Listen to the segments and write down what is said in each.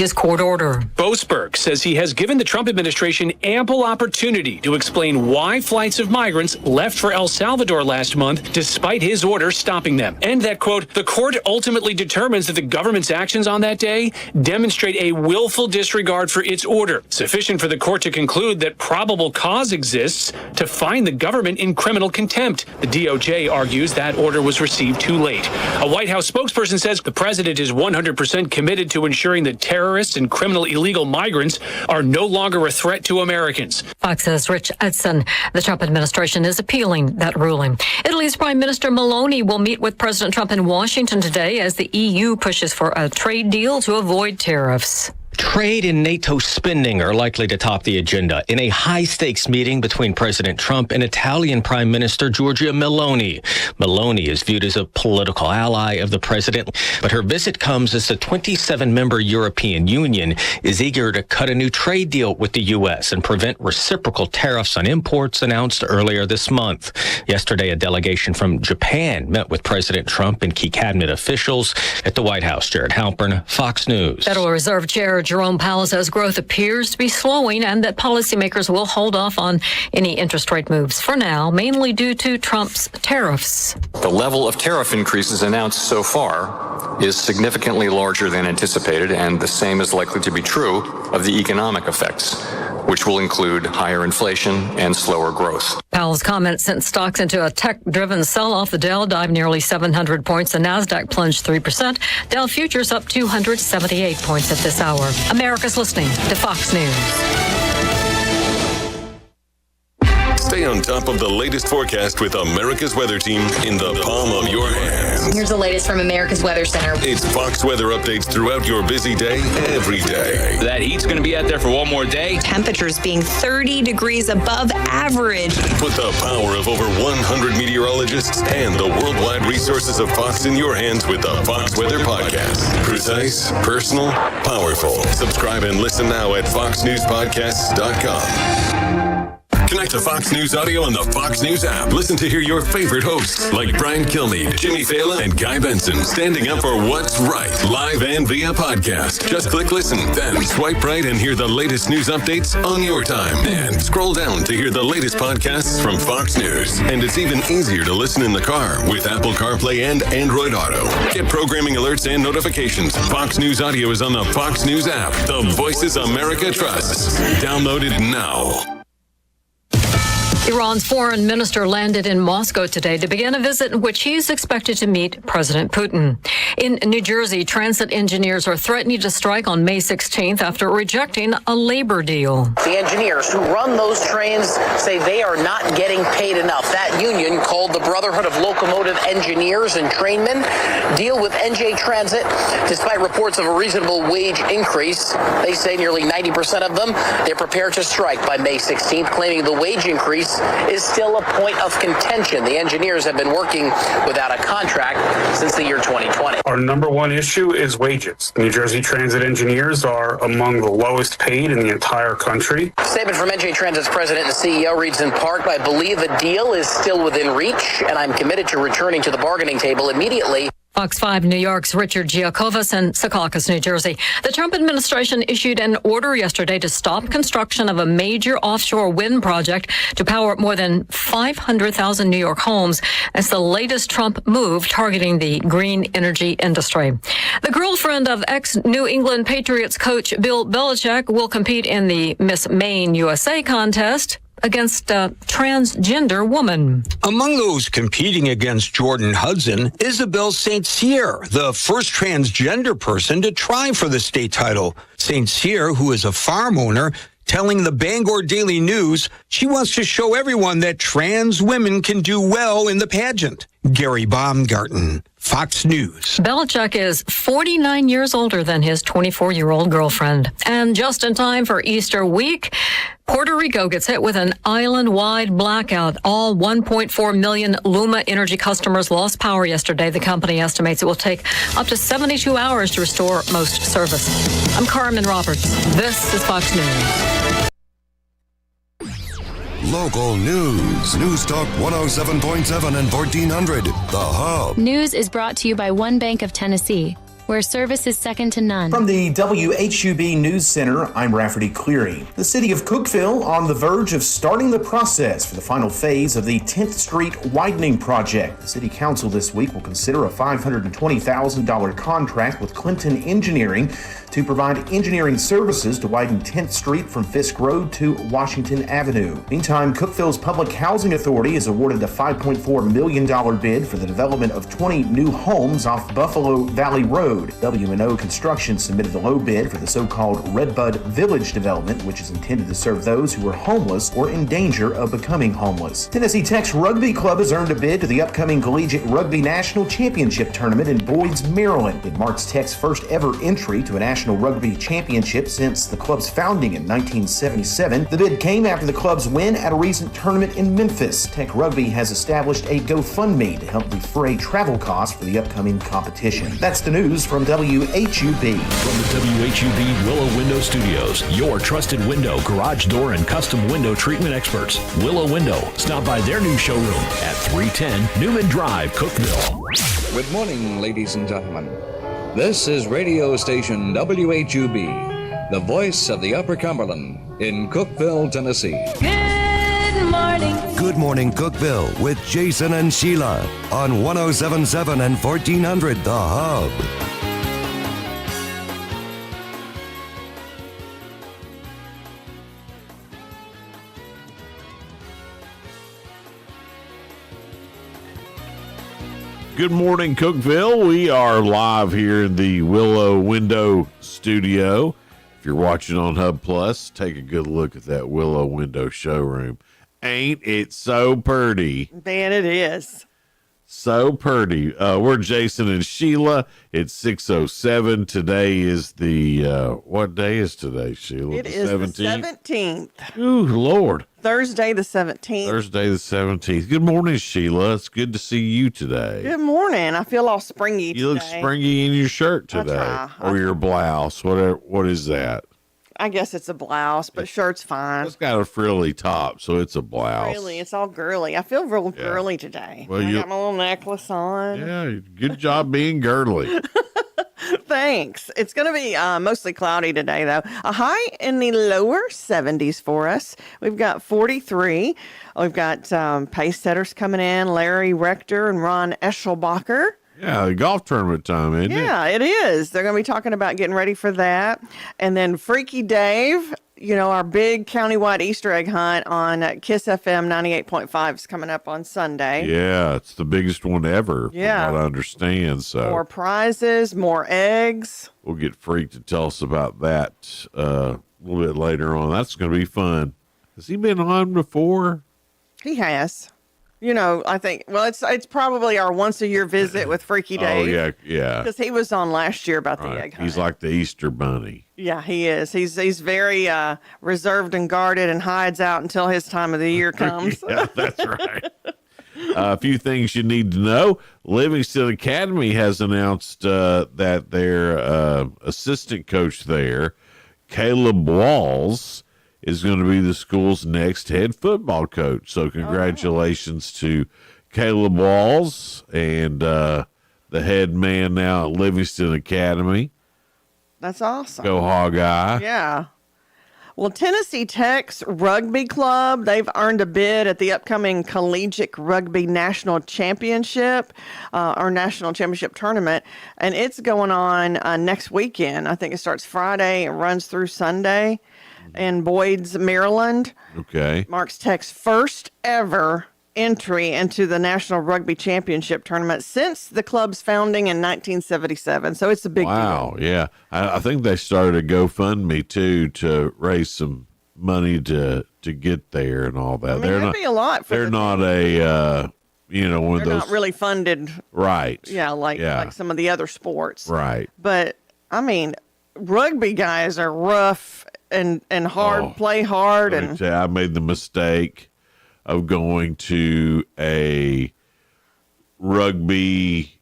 his court order. Boasberg says he has given the Trump administration ample opportunity to explain why flights of migrants left for El Salvador last month despite his order stopping them. And that, quote, the court ultimately determines that the government's actions on that day demonstrate a willful disregard for its order, sufficient for the court to conclude that probable cause exists to find the government in criminal contempt. The DOJ argues that order was received too late. A White House spokesperson says the president is 100% committed to ensuring that terrorists and criminal illegal migrants are no longer a threat to Americans. Fox's Rich Edson. The Trump administration is appealing that ruling. Italy's Prime Minister Meloni will meet with President Trump in Washington today as the EU pushes for a trade deal to avoid tariffs. Trade and NATO spending are likely to top the agenda in a high-stakes meeting between President Trump and Italian Prime Minister Giorgia Meloni. Meloni is viewed as a political ally of the president, but her visit comes as the 27-member European Union is eager to cut a new trade deal with the U.S. and prevent reciprocal tariffs on imports announced earlier this month. Yesterday, a delegation from Japan met with President Trump and key cabinet officials at the White House. Jared Halpern, Fox News. Federal Reserve Chair Jerome Powell says growth appears to be slowing and that policymakers will hold off on any interest rate moves for now, mainly due to Trump's tariffs. The level of tariff increases announced so far is significantly larger than anticipated, and the same is likely to be true of the economic effects, which will include higher inflation and slower growth. Powell's comments sent stocks into a tech-driven sell-off. The Dow dived nearly 700 points. The Nasdaq plunged 3%. Dow futures up 278 points at this hour. America's listening to Fox News. Stay on top of the latest forecast with America's Weather Team in the palm of your hand. Here's the latest from America's Weather Center. It's Fox weather updates throughout your busy day, every day. That heat's going to be out there for one more day. Temperatures being 30 degrees above average. Put the power of over 100 meteorologists and the worldwide resources of Fox in your hands with the Fox Weather Podcast. Precise, personal, powerful. Subscribe and listen now at foxnewspodcasts.com. Connect to Fox News Audio on the Fox News app. Listen to hear your favorite hosts like Brian Kilmeade, Jimmy Fallon, and Guy Benson standing up for what's right, live and via podcast. Just click listen, then swipe right and hear the latest news updates on your time. And scroll down to hear the latest podcasts from Fox News. And it's even easier to listen in the car with Apple CarPlay and Android Auto. Get programming alerts and notifications. Fox News Audio is on the Fox News app. The voices America trusts. Download it now. Iran's foreign minister landed in Moscow today to begin a visit in which he's expected to meet President Putin. In New Jersey, transit engineers are threatening to strike on May 16th after rejecting a labor deal. The engineers who run those trains say they are not getting paid enough. That union, called the Brotherhood of Locomotive Engineers and Trainmen, deal with NJ Transit. Despite reports of a reasonable wage increase, they say nearly 90% of them, they're prepared to strike by May 16th, claiming the wage increase is still a point of contention. The engineers have been working without a contract since the year 2020. Our number one issue is wages. New Jersey transit engineers are among the lowest paid in the entire country. Statement from NJ Transit's president and CEO reads in part, I believe a deal is still within reach, and I'm committed to returning to the bargaining table immediately. Fox 5 New York's Richard Giacovas in Secaucus, New Jersey. The Trump administration issued an order yesterday to stop construction of a major offshore wind project to power more than 500,000 New York homes. That's the latest Trump move targeting the green energy industry. The girlfriend of ex-New England Patriots coach Bill Belichick will compete in the Miss Maine USA contest against a transgender woman. Among those competing against Jordan Hudson, Isabel St. Cyr, the first transgender person to try for the state title. St. Cyr, who is a farm owner, telling the Bangor Daily News she wants to show everyone that trans women can do well in the pageant. Gary Baumgarten, Fox News. Belichick is 49 years older than his 24-year-old girlfriend. And just in time for Easter week, Puerto Rico gets hit with an island-wide blackout. All 1.4 million Luma Energy customers lost power yesterday. The company estimates it will take up to 72 hours to restore most service. I'm Carmen Roberts. This is Fox News. Local news. News Talk 107.7 and 1400. The Hub. News is brought to you by One Bank of Tennessee. where service is second to none. From the WHUB News Center, I'm Rafferty Cleary. The city of Cookeville on the verge of starting the process for the final phase of the 10th Street widening project. The city council this week will consider a $520,000 contract with Clinton Engineering to provide engineering services to widen 10th Street from Fisk Road to Washington Avenue. Meantime, Cookeville's Public Housing Authority is awarded a $5.4 million bid for the development of 20 new homes off Buffalo Valley Road. W&O Construction submitted the low bid for the so-called Redbud Village development, which is intended to serve those who are homeless or in danger of becoming homeless. Tennessee Tech's Rugby Club has earned a bid to the upcoming Collegiate Rugby National Championship Tournament in Boyd's, Maryland. It marks Tech's first ever entry to a National Rugby Championship since the club's founding in 1977. The bid came after the club's win at a recent tournament in Memphis. Tech Rugby has established a GoFundMe to help defray travel costs for the upcoming competition. That's the news from WHUB. From the WHUB Willow Window Studios, your trusted window, garage door, and custom window treatment experts. Willow Window. Stop by their new showroom at 310 Newman Drive, Cookeville. Good morning, ladies and gentlemen. This is radio station WHUB, the voice of the Upper Cumberland in Cookeville, Tennessee. Good morning. Good Morning Cookeville with Jason and Sheila on 107.7 and 1400 The Hub. Good morning, Cookeville. We are live here in the Willow Window Studio. If you're watching on Hub Plus, take a good look at that Willow Window showroom. Ain't it so pretty? Man, it is. So pretty. We're Jason and Sheila. It's 6:07. Today is the, what day is today, Sheila? It is 17th? The 17th. Ooh, Lord. Thursday the 17th. Thursday the 17th. Good morning, Sheila. It's good to see you today. Good morning. I feel all springy today. You look springy in your shirt today. Or your blouse. What is that? I guess it's a blouse, but shirt's fine. It's got a frilly top, so it's a blouse. Really, it's all girly. I feel real girly today. Well, I got my little necklace on. Yeah, good job being girly. Thanks. It's going to be mostly cloudy today, though. A high in the lower 70s for us. We've got 43. We've got pace setters coming in, Larry Rector and Ron Eschelbacher. Yeah, the golf tournament time, isn't it? Yeah, it is. They're going to be talking about getting ready for that. And then Freaky Dave, you know, our big countywide Easter egg hunt on Kiss FM 98.5 is coming up on Sunday. Yeah, it's the biggest one ever, from what I understand. So more prizes, more eggs. We'll get Freak to tell us about that a little bit later on. That's going to be fun. Has he been on before? He has. You know, I think, well, it's probably our once-a-year visit with Freaky Dave. Oh, yeah. Because he was on last year about the egg hunt. He's like the Easter bunny. Yeah, he is. He's very reserved and guarded and hides out until his time of the year comes. Yeah, that's right. A few things you need to know. Livingston Academy has announced that their assistant coach there, Caleb Walls, is going to be the school's next head football coach. So congratulations to Caleb Walls and the head man now at Livingston Academy. That's awesome. Go Hog-Eye. Yeah. Well, Tennessee Tech's Rugby Club, they've earned a bid at the upcoming Collegiate Rugby National Championship or National Championship Tournament, and it's going on next weekend. I think it starts Friday and runs through Sunday in Boyd's, Maryland. Okay. Marks Tech's first ever entry into the National Rugby Championship Tournament since the club's founding in 1977. So it's a big deal. Wow, yeah. I think they started a GoFundMe, too, to raise some money to get there and all that. I mean, that'd be a lot for they're not a, you know, one of those. Not really funded. Right. Yeah, like some of the other sports. Right. But, I mean, rugby guys are rough and hard, play hard. And I made the mistake of going to a rugby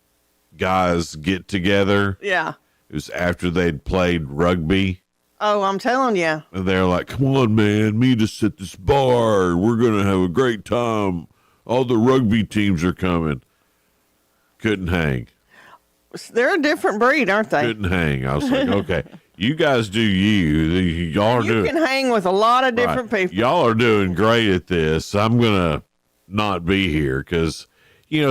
guys get together. Yeah. It was after they'd played rugby. Oh, I'm telling you. And they're like, come on, man, meet us at this bar. We're going to have a great time. All the rugby teams are coming. Couldn't hang. They're a different breed, aren't they? Couldn't hang. I was like, okay, you guys do y'all are You doing. can hang with a lot of different people. Y'all are doing great at this. I'm gonna not be here because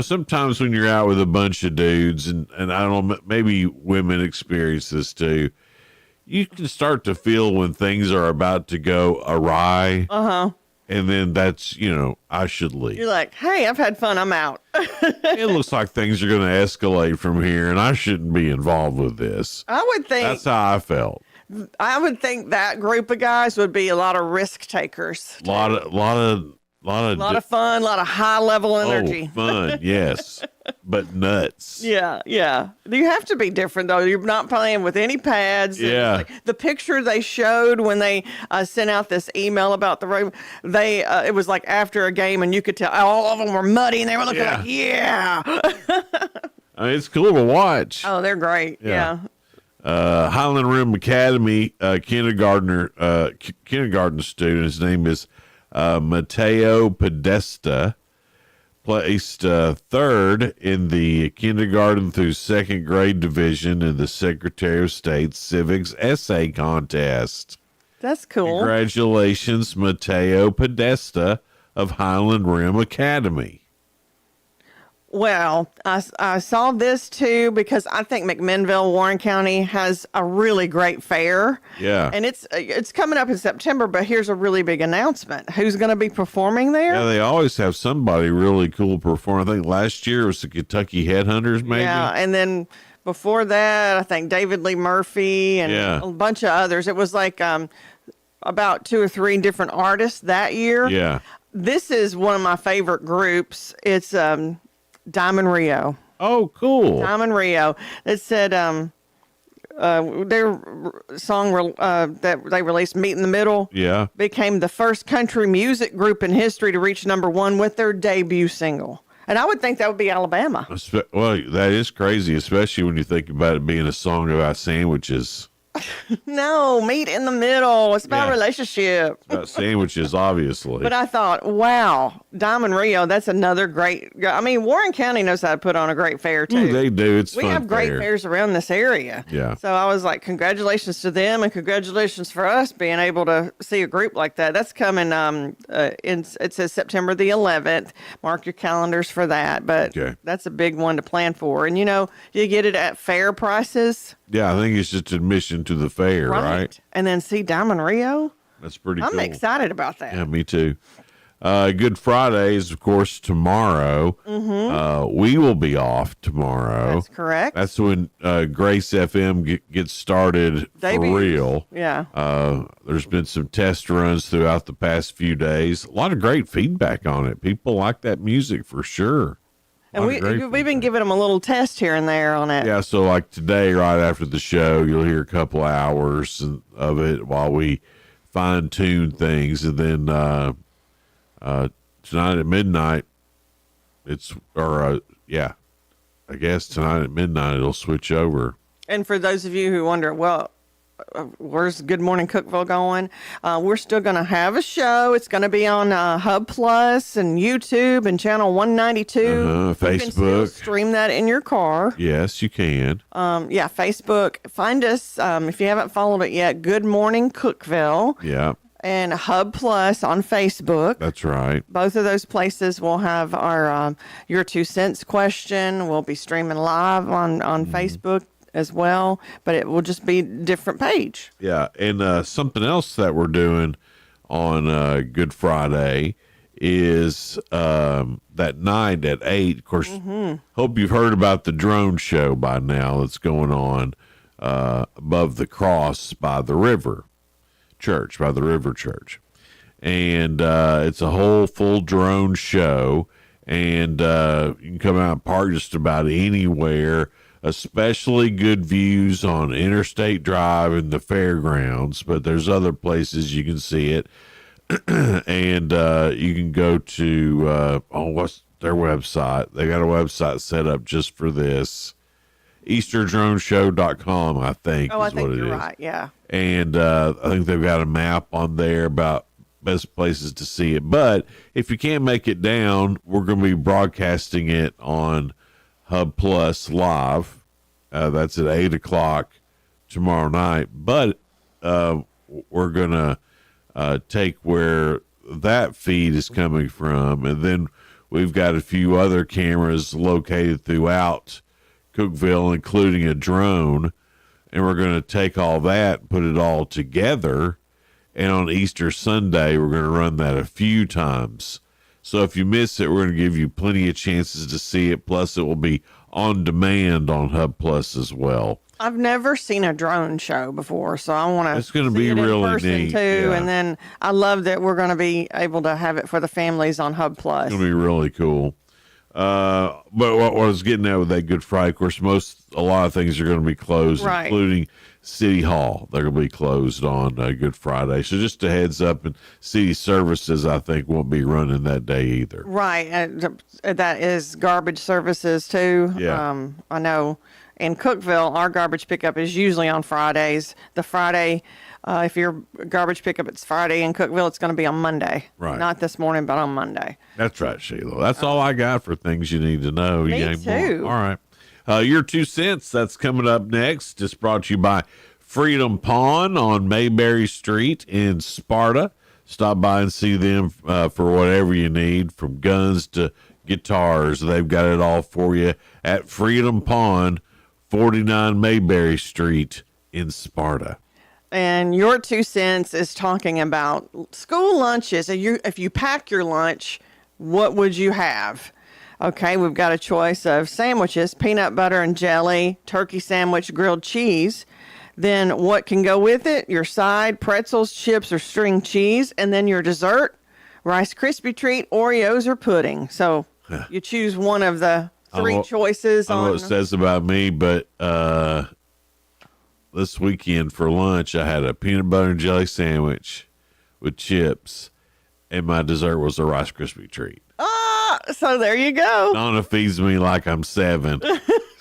sometimes when you're out with a bunch of dudes, and I don't know, maybe women experience this too. You can start to feel when things are about to go awry. And then that's, I should leave. You're like, hey, I've had fun. I'm out. It looks like things are going to escalate from here, and I shouldn't be involved with this. I would think. That's how I felt. I would think that group of guys would be a lot of risk takers. A lot of fun, a lot of high level energy. Oh, fun, yes, but nuts. Yeah. You have to be different though. You're not playing with any pads. Yeah. Like the picture they showed when they sent out this email about the road, it was like after a game, and you could tell all of them were muddy, and they were looking like, yeah. I mean, it's cool to watch. Oh, they're great. Yeah. Highland Rim Academy kindergarten student. His name is Mateo Podesta, placed third in the kindergarten through second grade division in the Secretary of State's Civics Essay Contest. That's cool. Congratulations, Mateo Podesta of Highland Rim Academy. Well, I saw this too because I think McMinnville, Warren County has a really great fair. Yeah. And it's coming up in September, but here's a really big announcement. Who's going to be performing there? Yeah, they always have somebody really cool perform. I think last year it was the Kentucky Headhunters, maybe. Yeah, and then before that, I think David Lee Murphy and a bunch of others. It was like about 2 or 3 different artists that year. Yeah. This is one of my favorite groups. It's Diamond Rio. Oh, cool. Diamond Rio. It said their song that they released, Meet in the Middle, became the first country music group in history to reach #1 with their debut single. And I would think that would be Alabama. Well, that is crazy, especially when you think about it being a song about sandwiches. No, Meet in the Middle. It's about relationship. It's about sandwiches, obviously. But I thought, wow, Diamond Rio, that's another great. I mean, Warren County knows how to put on a great fair, too. They do. It's we fun have great fair. fairs around this area. Yeah. So I was like, congratulations to them and congratulations for us being able to see a group like that. That's coming, it says September the 11th. Mark your calendars for that. But that's a big one to plan for. And, you get it at fair prices. Yeah, I think it's just admission to the fair, right? And then see Diamond Rio. That's pretty cool. I'm excited about that. Yeah, me too. Good Friday is, of course, tomorrow. Mm-hmm. We will be off tomorrow. That's correct. That's when Grace FM gets started for real. Yeah. There's been some test runs throughout the past few days. A lot of great feedback on it. People like that music for sure. And we've been giving them a little test here and there on it. Yeah, so like today, right after the show, you'll hear a couple hours of it while we fine tune things, and then tonight at midnight, I guess tonight at midnight it'll switch over. And for those of you who wonder, well, where's Good Morning Cookeville going? We're still going to have a show. It's going to be on Hub Plus and YouTube and Channel 192. Facebook. You can still stream that in your car. Yes, you can. Facebook. Find us, if you haven't followed it yet, Good Morning Cookeville. Yeah. And Hub Plus on Facebook. That's right. Both of those places will have our Your 2 Cents question. We'll be streaming live on Facebook as well, but it will just be different page. Yeah, and something else that we're doing on Good Friday is that night at 8. Of course, hope you've heard about the drone show by now that's going on above the cross by the river church, and it's a whole full drone show, and you can come out and park just about anywhere. Especially good views on Interstate Drive and the fairgrounds, but there's other places you can see it. And you can go to, what's their website? They got a website set up just for this. EasterDroneShow.com, I think. I think what you're it is. right, yeah. And I think they've got a map on there about best places to see it. But if you can't make it down, we're going to be broadcasting it on Hub Plus live That's at 8 o'clock tomorrow night. But we're going to take where that feed is coming from, and then we've got a few other cameras located throughout Cookeville, including a drone, and we're going to take all that and put it all together, and on Easter Sunday we're going to run that a few times. So if you miss it, we're going to give you plenty of chances to see it, plus it will be on demand on Hub Plus as well. I've never seen a drone show before, so I want to. It's going to be really neat too. yeah. And then I love that we're going to be able to have it for the families on Hub Plus. It's going to be really cool. But what I was getting at with that Good Friday, of course, a lot of things are going to be closed, right, including City Hall. They're going to be closed on Good Friday. So just a heads up, and city services, I think, won't be running that day either. Right. That is garbage services too. Yeah. I know. In Cookeville, our garbage pickup is usually on Fridays. The Friday, if your garbage pickup it's Friday in Cookeville, it's going to be on Monday. Right. Not this morning, but on Monday. That's right, Sheila. That's all I got for things you need to know. Me too. All right. Your 2 cents, that's coming up next. It's brought to you by Freedom Pawn on Mayberry Street in Sparta. Stop by and see them for whatever you need, from guns to guitars. They've got it all for you at Freedom Pawn, 49 Mayberry Street in Sparta. And your 2 cents is talking about school lunches. If you pack your lunch, what would you have? Okay, we've got a choice of sandwiches, peanut butter and jelly, turkey sandwich, grilled cheese. Then what can go with it? Your side, pretzels, chips, or string cheese. And then your dessert, Rice Krispie treat, Oreos, or pudding. So you choose one of the 3 choices. I don't know what it says about me, but this weekend for lunch, I had a peanut butter and jelly sandwich with chips, and my dessert was a Rice Krispie treat. So there you go. Donna feeds me like I'm 7.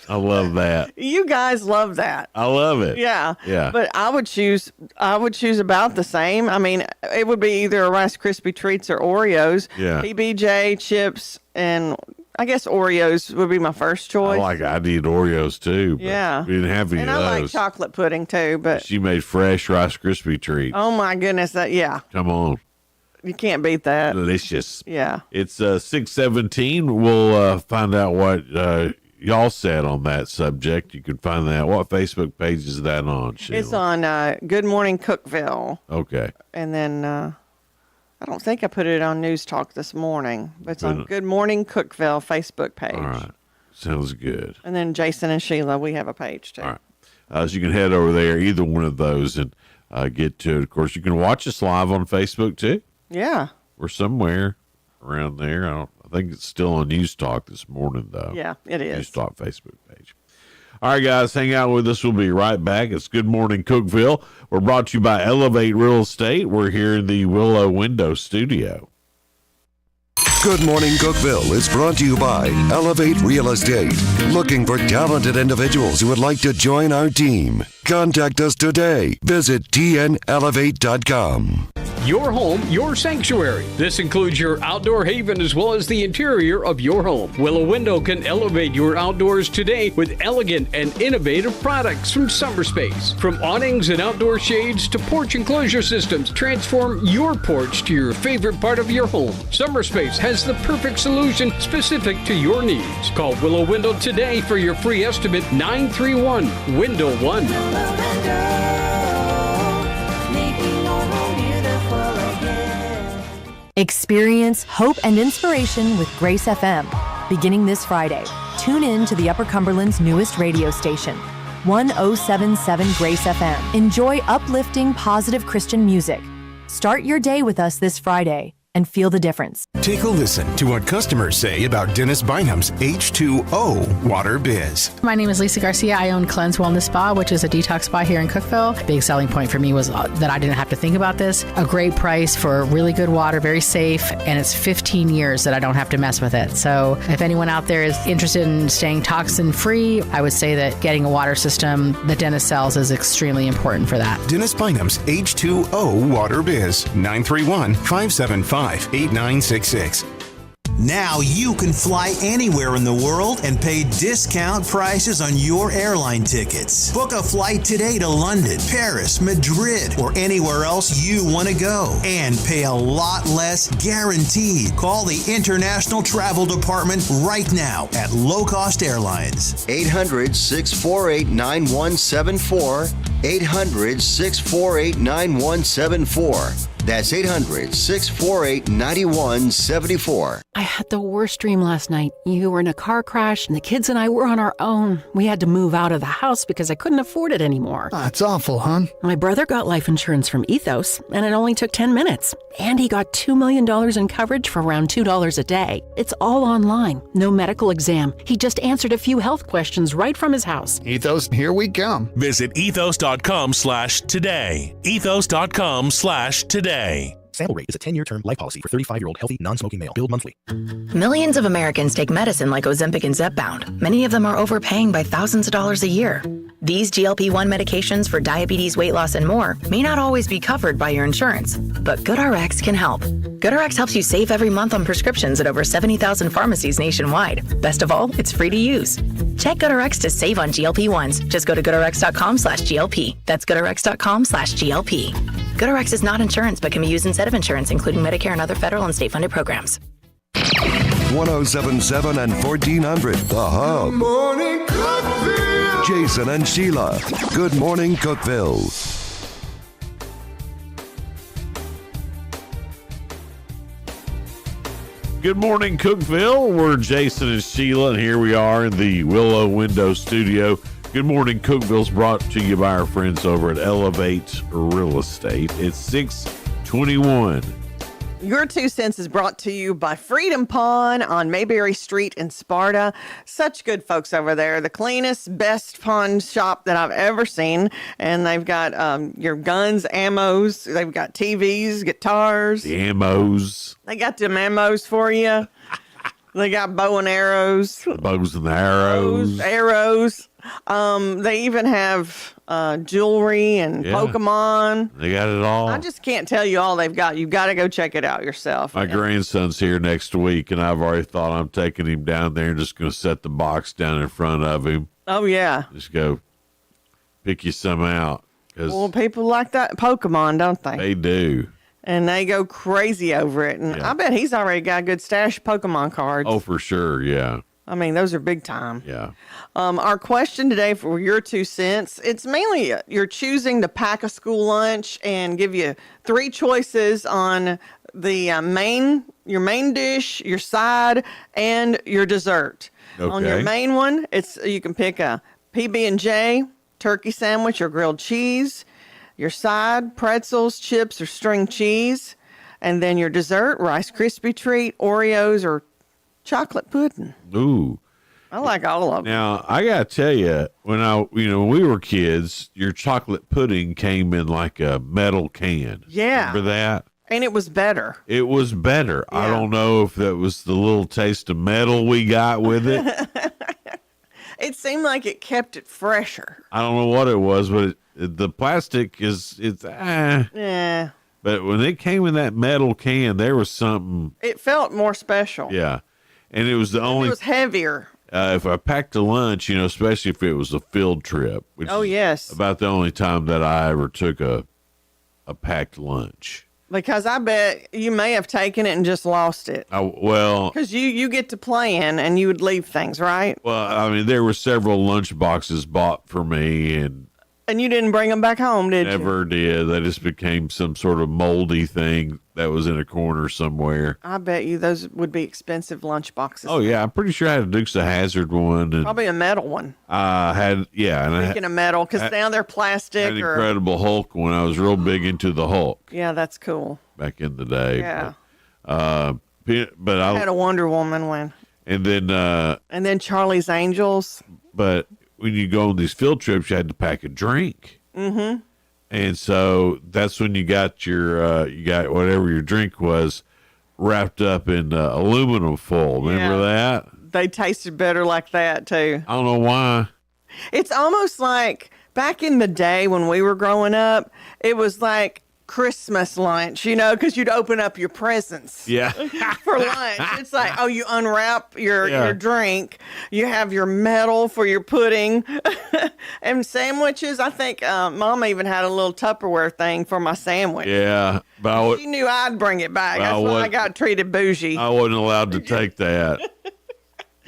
I love that. You guys love that. I love it. Yeah. Yeah. But I would choose about the same. I mean, it would be either a Rice Krispie treats or Oreos. Yeah. PBJ, chips, and I guess Oreos would be my first choice. I need Oreos too. But yeah. We didn't have any and of I those. like chocolate pudding too, but She made fresh Rice Krispie treats. oh my goodness, yeah. Come on. You can't beat that. Delicious. Yeah. It's 6:17. We'll find out what y'all said on that subject. You can find that. What Facebook page is that on, Sheila? It's on Good Morning Cookeville. Okay. And then I don't think I put it on News Talk this morning, but it's on Good Morning Cookeville Facebook page. All right. Sounds good. And then Jason and Sheila, we have a page too. All right. So you can head over there, either one of those, and get to it. Of course, you can watch us live on Facebook too. Yeah. We're somewhere around there. I think it's still on News Talk this morning, though. Yeah, it is. News Talk Facebook page. All right, guys, hang out with us. We'll be right back. It's Good Morning Cookeville. We're brought to you by Elevate Real Estate. We're here in the Willow Window Studio. Good Morning Cookeville is brought to you by Elevate Real Estate. Looking for talented individuals who would like to join our team? Contact us today. Visit tnelevate.com. Your home, your sanctuary. This includes your outdoor haven as well as the interior of your home. Willow Window can elevate your outdoors today with elegant and innovative products from SummerSpace. From awnings and outdoor shades to porch enclosure systems, transform your porch to your favorite part of your home. SummerSpace has the perfect solution specific to your needs. Call Willow Window today for your free estimate, 931-WINDOW-1. Experience hope and inspiration with Grace FM. Beginning this Friday, tune in to the Upper Cumberland's newest radio station, 1077 Grace FM. Enjoy uplifting, positive Christian music. Start your day with us this Friday and feel the difference. Take a listen to what customers say about Dennis Bynum's H2O Water Biz. My name is Lisa Garcia. I own Cleanse Wellness Spa, which is a detox spa here in Cookeville. Big selling point for me was that I didn't have to think about this. A great price for really good water, very safe, and it's 15 years that I don't have to mess with it. So if anyone out there is interested in staying toxin-free, I would say that getting a water system that Dennis sells is extremely important for that. Dennis Bynum's H2O Water Biz, 931-575-8966. Now you can fly anywhere in the world and pay discount prices on your airline tickets. Book a flight today to London, Paris, Madrid, or anywhere else you want to go and pay a lot less guaranteed. Call the International Travel Department right now at Low Cost Airlines. 800-648-9174. 800-648-9174. That's 800-648-9174. I had the worst dream last night. You were in a car crash, and the kids and I were on our own. We had to move out of the house because I couldn't afford it anymore. That's awful, hon. My brother got life insurance from Ethos, and it only took 10 minutes. And he got $2 million in coverage for around $2 a day. It's all online. No medical exam. He just answered a few health questions right from his house. Ethos, here we come. Visit ethos.com/today. Ethos.com/today. Sample rate is a 10-year term life policy for 35-year-old healthy, non-smoking male. Billed monthly. Millions of Americans take medicine like Ozempic and Zepbound. Many of them are overpaying by thousands of dollars a year. These GLP-1 medications for diabetes, weight loss, and more may not always be covered by your insurance, but GoodRx can help. GoodRx helps you save every month on prescriptions at over 70,000 pharmacies nationwide. Best of all, it's free to use. Check GoodRx to save on GLP-1s. Just go to GoodRx.com/GLP. That's GoodRx.com/GLP. GoodRx is not insurance but can be used instead of insurance, including Medicare and other federal and state-funded programs. 1077 and 1400, The Hub. Morning Cookeville. Jason and Sheila. Good morning, Cookeville. Good morning, Cookeville. We're Jason and Sheila, and here we are in the Willow Window Studio. Good morning, Cookeville's brought to you by our friends over at Elevate Real Estate. It's 621. Your 2 cents is brought to you by Freedom Pawn on Mayberry Street in Sparta. Such good folks over there. The cleanest, best pawn shop that I've ever seen. And they've got your guns, ammos. They've got TVs, guitars. The ammos. They got them ammos for you. They got bow and arrows. The bows and the arrows. Arrows. They even have jewelry and Pokemon. They got it all. I just can't tell you all they've got. You've got to go check it out yourself. My grandson's here next week, and I've already thought I'm taking him down there and just going to set the box down in front of him. Oh, yeah. Just go pick you some out. Well, people like that Pokemon, don't they? They do. And they go crazy over it. And I bet he's already got a good stash of Pokemon cards. Oh, for sure, yeah. I mean, those are big time. Yeah. Our question today for your 2 cents, it's mainly you're choosing to pack a school lunch and give you 3 choices on the your main dish, your side, and your dessert. Okay. On your main one, you can pick a PB&J, turkey sandwich, or grilled cheese. Your side, pretzels, chips, or string cheese. And then your dessert, Rice Krispie treat, Oreos, or chocolate pudding. Ooh. I like all of them. Now, I got to tell you, when we were kids, your chocolate pudding came in like a metal can. Yeah. Remember that? And it was better. It was better. Yeah. I don't know if that was the little taste of metal we got with it. It seemed like it kept it fresher. I don't know what it was, but the plastic it's Yeah. But when it came in that metal can, there was something. It felt more special. Yeah. And it was the only. It was heavier. If I packed a lunch, especially if it was a field trip. Which yes. About the only time that I ever took a packed lunch. Because I bet you may have taken it and just lost it. Because you get to playing and you would leave things, right? Well, I mean, there were several lunch boxes bought for me, and you didn't bring them back home, did you? Never did. They just became some sort of moldy thing that was in a corner somewhere. I bet you those would be expensive lunch boxes. Oh, yeah. I'm pretty sure I had a Dukes of Hazzard one. And probably a metal one. I had, yeah. And Speaking of metal, because now they're plastic. An Incredible Hulk when I was real big into the Hulk. Yeah, that's cool. Back in the day. Yeah. But I had a Wonder Woman one. And then Charlie's Angels. But when you go on these field trips, you had to pack a drink. Mm-hmm. And so that's when you got you got whatever your drink was wrapped up in aluminum foil. Remember that? They tasted better like that too. I don't know why. It's almost like back in the day when we were growing up, it was like Christmas lunch, because you'd open up your presents. Yeah. For lunch. It's like, you unwrap your drink, you have your medal for your pudding, and sandwiches. I think Mom even had a little Tupperware thing for my sandwich. Yeah. But she knew I'd bring it back. That's why I got treated bougie. I wasn't allowed to take that.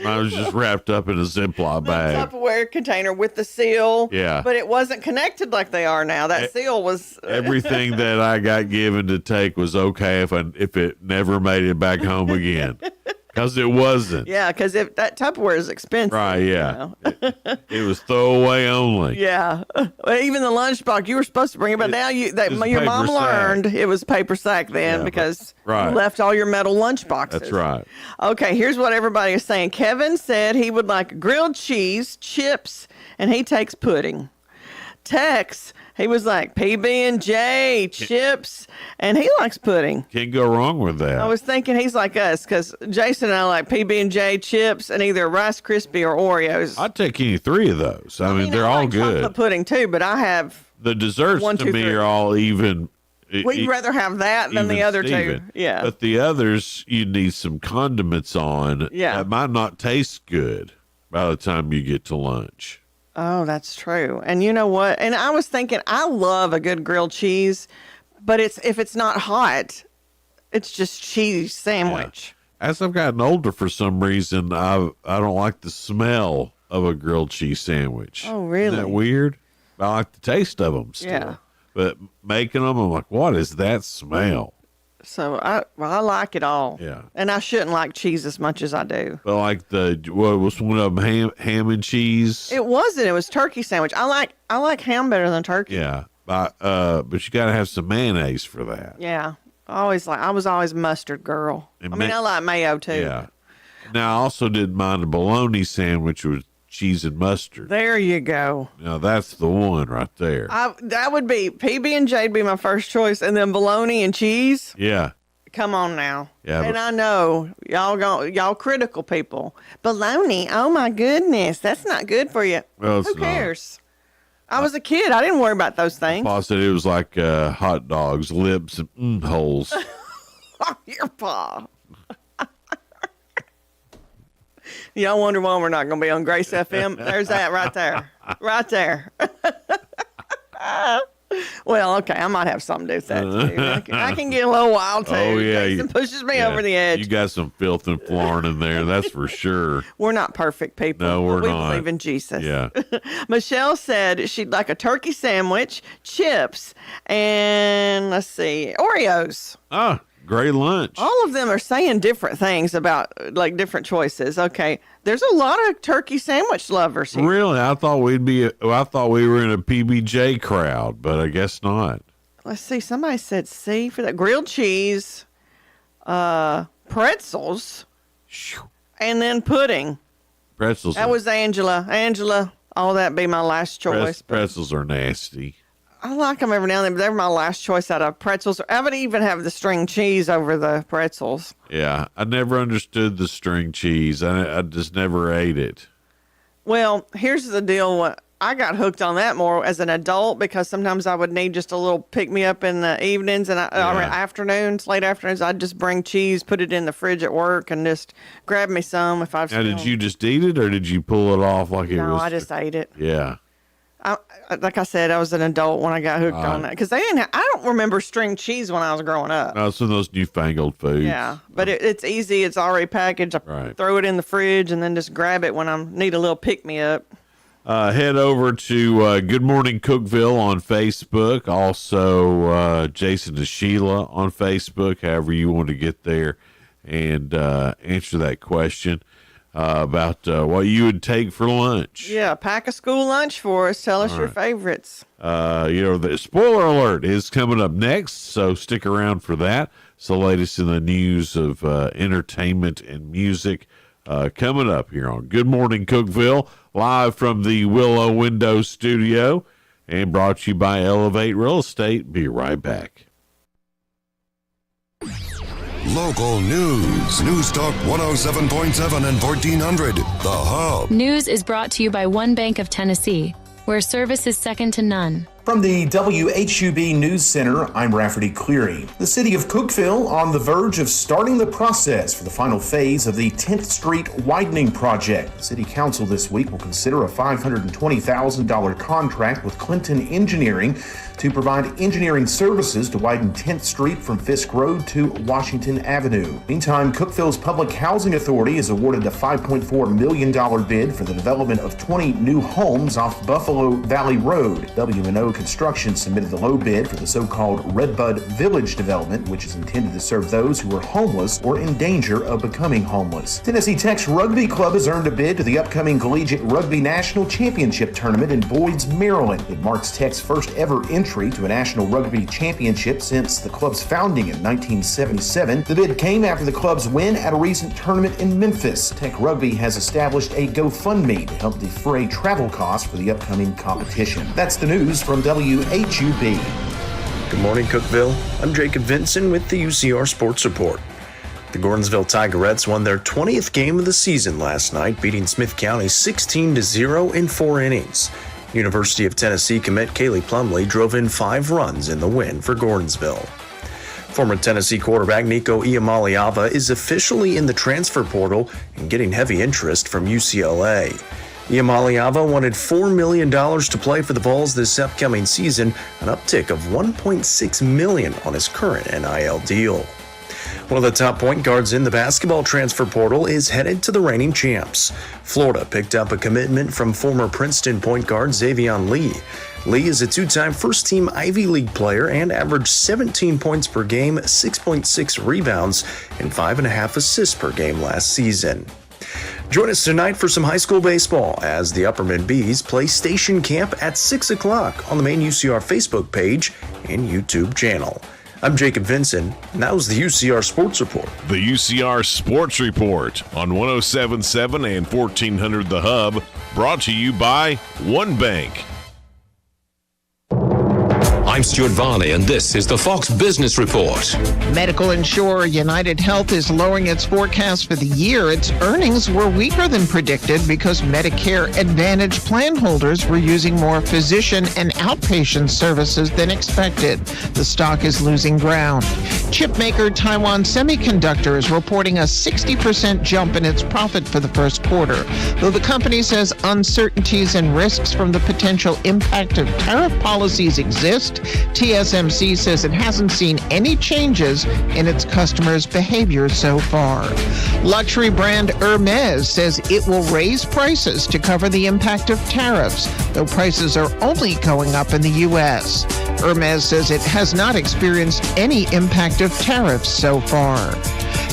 I was just wrapped up in a Ziploc bag. Tupperware container with the seal. Yeah. But it wasn't connected like they are now. That seal was... Everything that I got given to take was okay if it never made it back home again. Because it wasn't. Yeah, because that Tupperware is expensive. Right, yeah. It was throwaway only. Yeah. Even the lunchbox, you were supposed to bring it, but now your mom learned it was paper sack then because you left all your metal lunchboxes. That's right. Okay, here's what everybody is saying. Kevin said he would like grilled cheese, chips, and he takes pudding. Tex, he was like PB&J, chips, and he likes pudding. Can't go wrong with that. I was thinking he's like us because Jason and I like PB&J, chips, and either Rice Krispie or Oreos. I'd take any three of those. I mean, they're all good. Chocolate pudding too, but I have the desserts to me are all even. We'd rather have that than the other two. Yeah. But the others, you need some condiments on. Yeah. That might not taste good by the time you get to lunch. Oh, that's true. And you know what? And I was thinking, I love a good grilled cheese, but if it's not hot, it's just cheese sandwich. Yeah. As I've gotten older, for some reason, I don't like the smell of a grilled cheese sandwich. Oh, really? Isn't that weird? I like the taste of them still. Yeah. But making them, I'm like, what is that smell? So I like it all. Yeah. And I shouldn't like cheese as much as I do. But like what was one of them, ham and cheese? It wasn't. It was turkey sandwich. I like ham better than turkey. Yeah. But you got to have some mayonnaise for that. Yeah. I was always mustard girl. And I like mayo too. Yeah. Now I also didn't mind a bologna sandwich with cheese and mustard. There you go. Now that's the one right there. That would be PB&J'd be my first choice, and then bologna and cheese. Yeah. Come on now. Yeah. And I know y'all critical people. Bologna, oh my goodness, that's not good for you. Well, it's who cares? I was a kid. I didn't worry about those things. Pa said it was like hot dogs, lips and holes. Your pa. Y'all wonder why we're not going to be on Grace FM? There's that right there. Right there. Well, okay, I might have something to do with that, too. I can get a little wild, too. Oh, yeah. It pushes me over the edge. You got some filth and flarn in there, that's for sure. We're not perfect people. No, we're we not. We believe in Jesus. Yeah. Michelle said she'd like a turkey sandwich, chips, and, let's see, Oreos. Ah, great lunch. All of them are saying different things about like different choices. Okay, there's a lot of turkey sandwich lovers here. Really? I thought we were in a PB&J crowd, but I guess not. Let's see. Somebody said C for that. Grilled cheese, pretzels, and then pudding. Pretzels. That was Angela. Angela, all that be my last choice. Pretzels are nasty. I like them every now and then, but they're my last choice out of pretzels. I would even have the string cheese over the pretzels. Yeah, I never understood the string cheese. I just never ate it. Well, here's the deal. I got hooked on that more as an adult because sometimes I would need just a little pick-me-up in the evenings or afternoons, late afternoons. I'd just bring cheese, put it in the fridge at work, and just grab me some if I was Now, did you just eat it, or did you pull it off like it was? No, I just ate it. Yeah. Like I said, I was an adult when I got hooked on that because I don't remember string cheese when I was growing up. No, some of those newfangled foods. Yeah, but it's easy. It's already packaged. I throw it in the fridge and then just grab it when I need a little pick-me-up. Head over to Good Morning Cookeville on Facebook. Also, Jason and Sheila on Facebook, however you want to get there and answer that question. About what you would take for lunch. Yeah, pack a school lunch for us. Tell us your favorites. The spoiler alert is coming up next, so stick around for that. It's the latest in the news of entertainment and music coming up here on Good Morning Cookeville, live from the Willow Window Studio, and brought to you by Elevate Real Estate. Be right back. Local news. News Talk 107.7 and 1400. The Hub. News is brought to you by One Bank of Tennessee, where service is second to none. From the WHUB News Center, I'm Rafferty Cleary. The city of Cookeville on the verge of starting the process for the final phase of the 10th Street widening project. The city council this week will consider a $520,000 contract with Clinton Engineering to provide engineering services to widen 10th Street from Fisk Road to Washington Avenue. Meantime, Cookeville's Public Housing Authority has awarded a $5.4 million bid for the development of 20 new homes off Buffalo Valley Road. W&O Construction submitted the low bid for the so-called Redbud Village development, which is intended to serve those who are homeless or in danger of becoming homeless. Tennessee Tech's Rugby Club has earned a bid to the upcoming Collegiate Rugby National Championship Tournament in Boyd's, Maryland. It marks Tech's first ever entry to a National Rugby Championship since the club's founding in 1977. The bid came after the club's win at a recent tournament in Memphis. Tech Rugby has established a GoFundMe to help defray travel costs for the upcoming competition. That's the news from WHUB. Good morning, Cookeville. I'm Jacob Vinson with the UCR Sports Report. The Gordonsville Tigerettes won their 20th game of the season last night, beating Smith County 16-0 in 4 innings. University of Tennessee commit Kaylee Plumlee drove in 5 runs in the win for Gordonsville. Former Tennessee quarterback Nico Iamaleava is officially in the transfer portal and getting heavy interest from UCLA. Iamaleava wanted $4 million to play for the Vols this upcoming season, an uptick of $1.6 million on his current NIL deal. One of the top point guards in the basketball transfer portal is headed to the reigning champs. Florida picked up a commitment from former Princeton point guard Xavion Lee. Lee is a 2-time first-team Ivy League player and averaged 17 points per game, 6.6 rebounds, and 5.5 assists per game last season. Join us tonight for some high school baseball as the Upperman Bees play Station Camp at 6 o'clock on the main UCR Facebook page and YouTube channel. I'm Jacob Vinson, and that was the UCR Sports Report. The UCR Sports Report on 107.7 and 1400 The Hub, brought to you by One Bank. I'm Stuart Varley, and this is the Fox Business Report. Medical insurer United Health is lowering its forecast for the year. Its earnings were weaker than predicted because Medicare Advantage plan holders were using more physician and outpatient services than expected. The stock is losing ground. Chip maker Taiwan Semiconductor is reporting a 60% jump in its profit for the first quarter. Though the company says uncertainties and risks from the potential impact of tariff policies exist, TSMC says it hasn't seen any changes in its customers' behavior so far. Luxury brand Hermes says it will raise prices to cover the impact of tariffs, though prices are only going up in the U.S. Hermes says it has not experienced any impact of tariffs so far.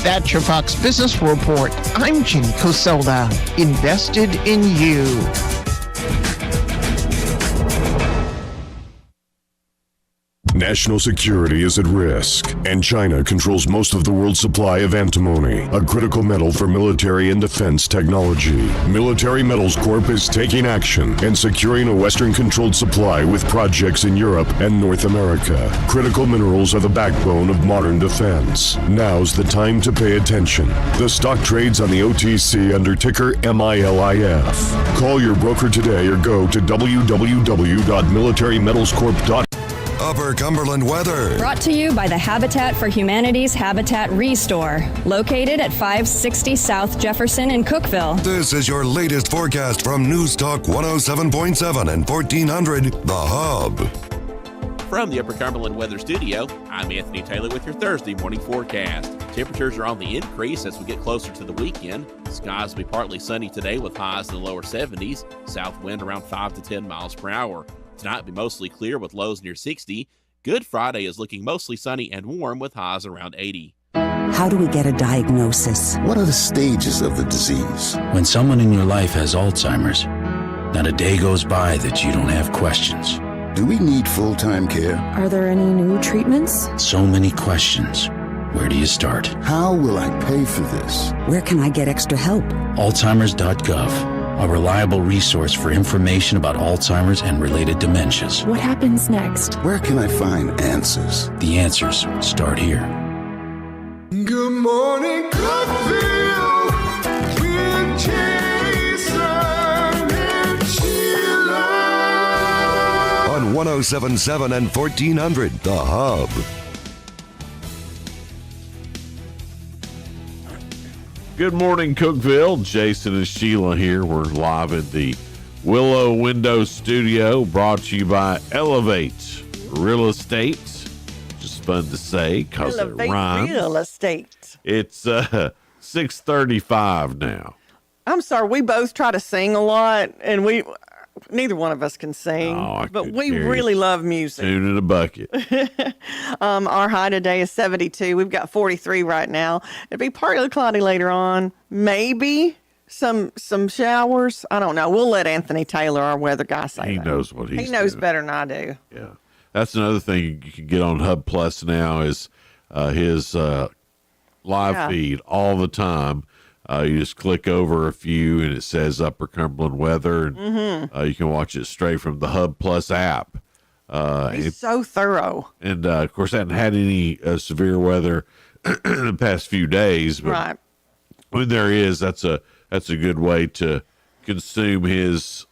That's your Fox Business Report. I'm Ginny Cosola. Invested in you. National security is at risk, and China controls most of the world's supply of antimony, a critical metal for military and defense technology. Military Metals Corp is taking action and securing a Western-controlled supply with projects in Europe and North America. Critical minerals are the backbone of modern defense. Now's the time to pay attention. The stock trades on the OTC under ticker MILIF. Call your broker today or go to www.militarymetalscorp.com. Upper Cumberland weather. Brought to you by the Habitat for Humanity's Habitat Restore, located at 560 South Jefferson in Cookeville. This is your latest forecast from News Talk 107.7 and 1400, The Hub. From the Upper Cumberland Weather Studio, I'm Anthony Taylor with your Thursday morning forecast. Temperatures are on the increase as we get closer to the weekend. Skies will be partly sunny today with highs in the lower 70s. South wind around 5 to 10 miles per hour. Tonight will be mostly clear with lows near 60. Good Friday is looking mostly sunny and warm with highs around 80. How do we get a diagnosis? What are the stages of the disease? When someone in your life has Alzheimer's, not a day goes by that you don't have questions. Do we need full-time care? Are there any new treatments? So many questions. Where do you start? How will I pay for this? Where can I get extra help? Alzheimers.gov. A reliable resource for information about Alzheimer's and related dementias. What happens next? Where can I find answers? The answers start here. Good morning, Cookeville, with Jason and Sheila. On 1077 and 1400 The Hub. Good morning, Cookeville. Jason and Sheila here. We're live at the Willow Window Studio, brought to you by Elevate Real Estate. Just fun to say because it rhymes. Real estate. It's 6:35 now. I'm sorry, we both try to sing a lot, and neither one of us can sing, but we really love music. Tune in a bucket. Our high today is 72. We've got 43 right now. It'll be partly cloudy later on. Maybe some showers. I don't know. We'll let Anthony Taylor, our weather guy, say He that. knows what He knows better than I do. Yeah. That's another thing you can get on Hub Plus now is his live feed all the time. You just click over a few and it says Upper Cumberland weather. And, you can watch it straight from the Hub Plus app. He's so thorough. And, of course, I haven't had any severe weather in the past few days. But right. when there is, that's a good way to consume his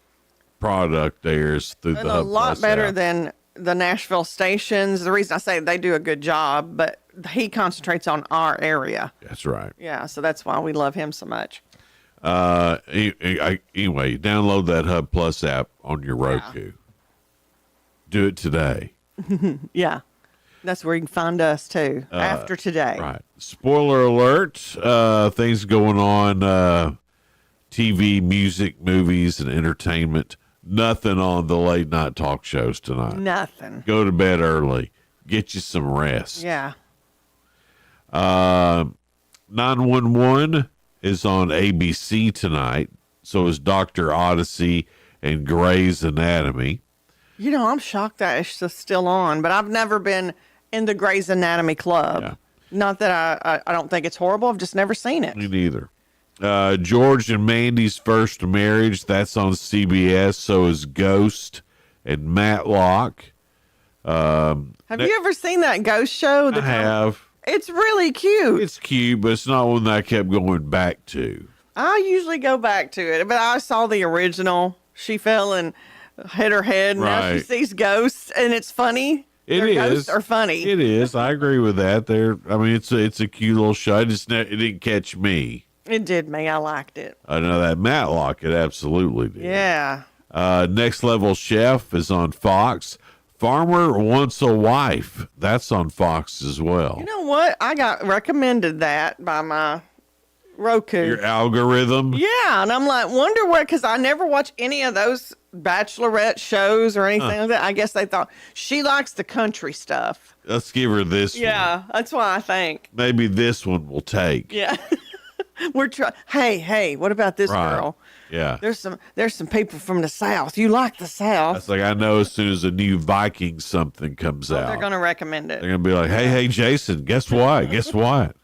product there is through the Hub Plus a lot better app. than the Nashville stations. The reason I say they do a good job, but he concentrates on our area. That's right. Yeah, so that's why we love him so much. Anyway, download that Hub Plus app on your Roku. Yeah. Do it today. Yeah. That's where you can find us too after today. Right. Spoiler alert, things going on, TV, music, movies, and entertainment. Nothing on the late night talk shows tonight. Nothing. Go to bed early. Get you some rest. Yeah. 911 is on ABC tonight. So is Dr. Odyssey and Grey's Anatomy. You know, I'm shocked that it's still on, but I've never been in the Grey's Anatomy club. Yeah. Not that I don't think it's horrible. I've just never seen it. Me neither. George and Mandy's First Marriage, that's on CBS. So is Ghost and Matlock. Have you ever seen that Ghost show? I have. It's really cute. It's cute, but it's not one that I kept going back to. I usually go back to it, but I saw the original. She fell and hit her head, and now she sees ghosts, and it's funny. Ghosts are funny. It is. I agree with that. It's a cute little show. It didn't catch me. It did me. I liked it. I know that Matlock, it absolutely did. Yeah. Next Level Chef is on Fox. Farmer Wants a Wife, that's on Fox as well. You know what? I got recommended that by my Roku. Your algorithm? Yeah, and I'm like, wonder what, because I never watch any of those Bachelorette shows or anything like that. I guess they thought she likes the country stuff. Let's give her this one. Yeah, that's why I think. Maybe this one will take. Yeah. We're trying. Hey, what about this girl? Yeah. There's some people from the South. You like the South. That's like, I know as soon as a new Viking something comes out. They're going to recommend it. They're going to be like, hey, Jason, guess what? Guess what?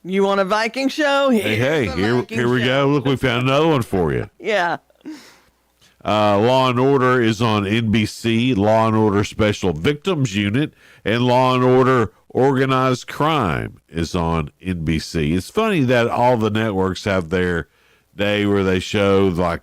You want a Viking show? Here we go. Look, we found another one for you. Yeah. Law and Order is on NBC, Law and Order Special Victims Unit, and Law and Order Organized Crime is on NBC. It's funny that all the networks have their day where they show their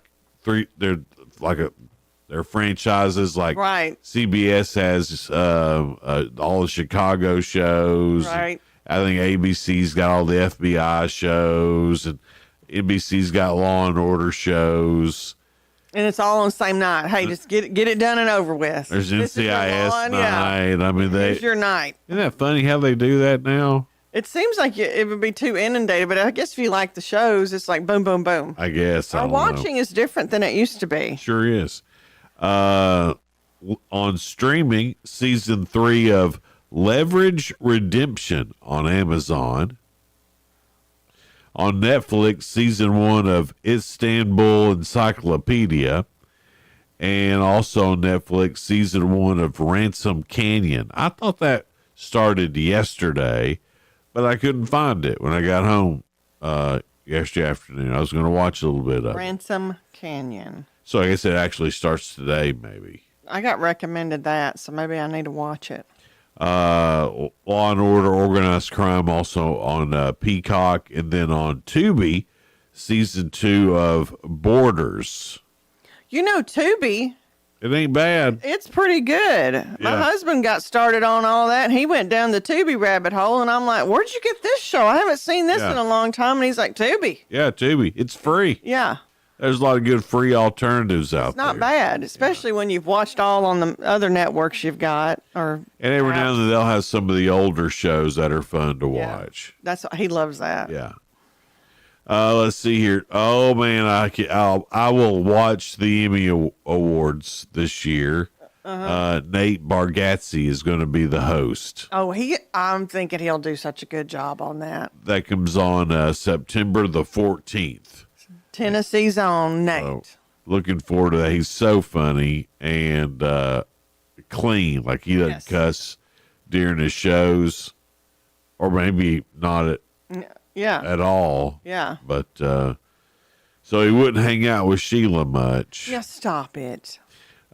franchises. Like right. CBS has all the Chicago shows. Right. I think ABC's got all the FBI shows, and NBC's got Law and Order shows. And it's all on the same night. Hey, just get it done and over with. There's NCIS night. Yeah. I mean, here's your night. Isn't that funny how they do that now? It seems like it would be too inundated, but I guess if you like the shows, it's like boom, boom, boom. I guess. Our watching is different than it used to be. Sure is. On streaming, season 3 of Leverage Redemption on Amazon. On Netflix, season 1 of Istanbul Encyclopedia. And also on Netflix, season 1 of Ransom Canyon. I thought that started yesterday, but I couldn't find it when I got home yesterday afternoon. I was going to watch a little bit of it. Ransom Canyon. So I guess it actually starts today, maybe. I got recommended that, so maybe I need to watch it. Law and Order Organized Crime also on Peacock, and then on Tubi, season 2 of Borders. You know, Tubi It ain't bad. It's pretty good. My husband got started on all that, and he went down the Tubi rabbit hole, and I'm like, where'd you get this show? I haven't seen this in a long time. And he's like, Tubi. Yeah, Tubi. It's free. Yeah. There's a lot of good free alternatives out It's not there. bad, especially when you've watched all on the other networks you've got. And every now and then they'll have some of the older shows that are fun to watch. He loves that. Yeah. Let's see here. Oh man, I will watch the Emmy Awards this year. Nate Bargatze is going to be the host. Oh, I'm thinking he'll do such a good job on that. That comes on September the 14th. Tennessee's own Nate. So, looking forward to that. He's so funny and clean. Like he doesn't cuss during his shows, or maybe not at all. Yeah. But so he wouldn't hang out with Sheila much. Yeah, stop it.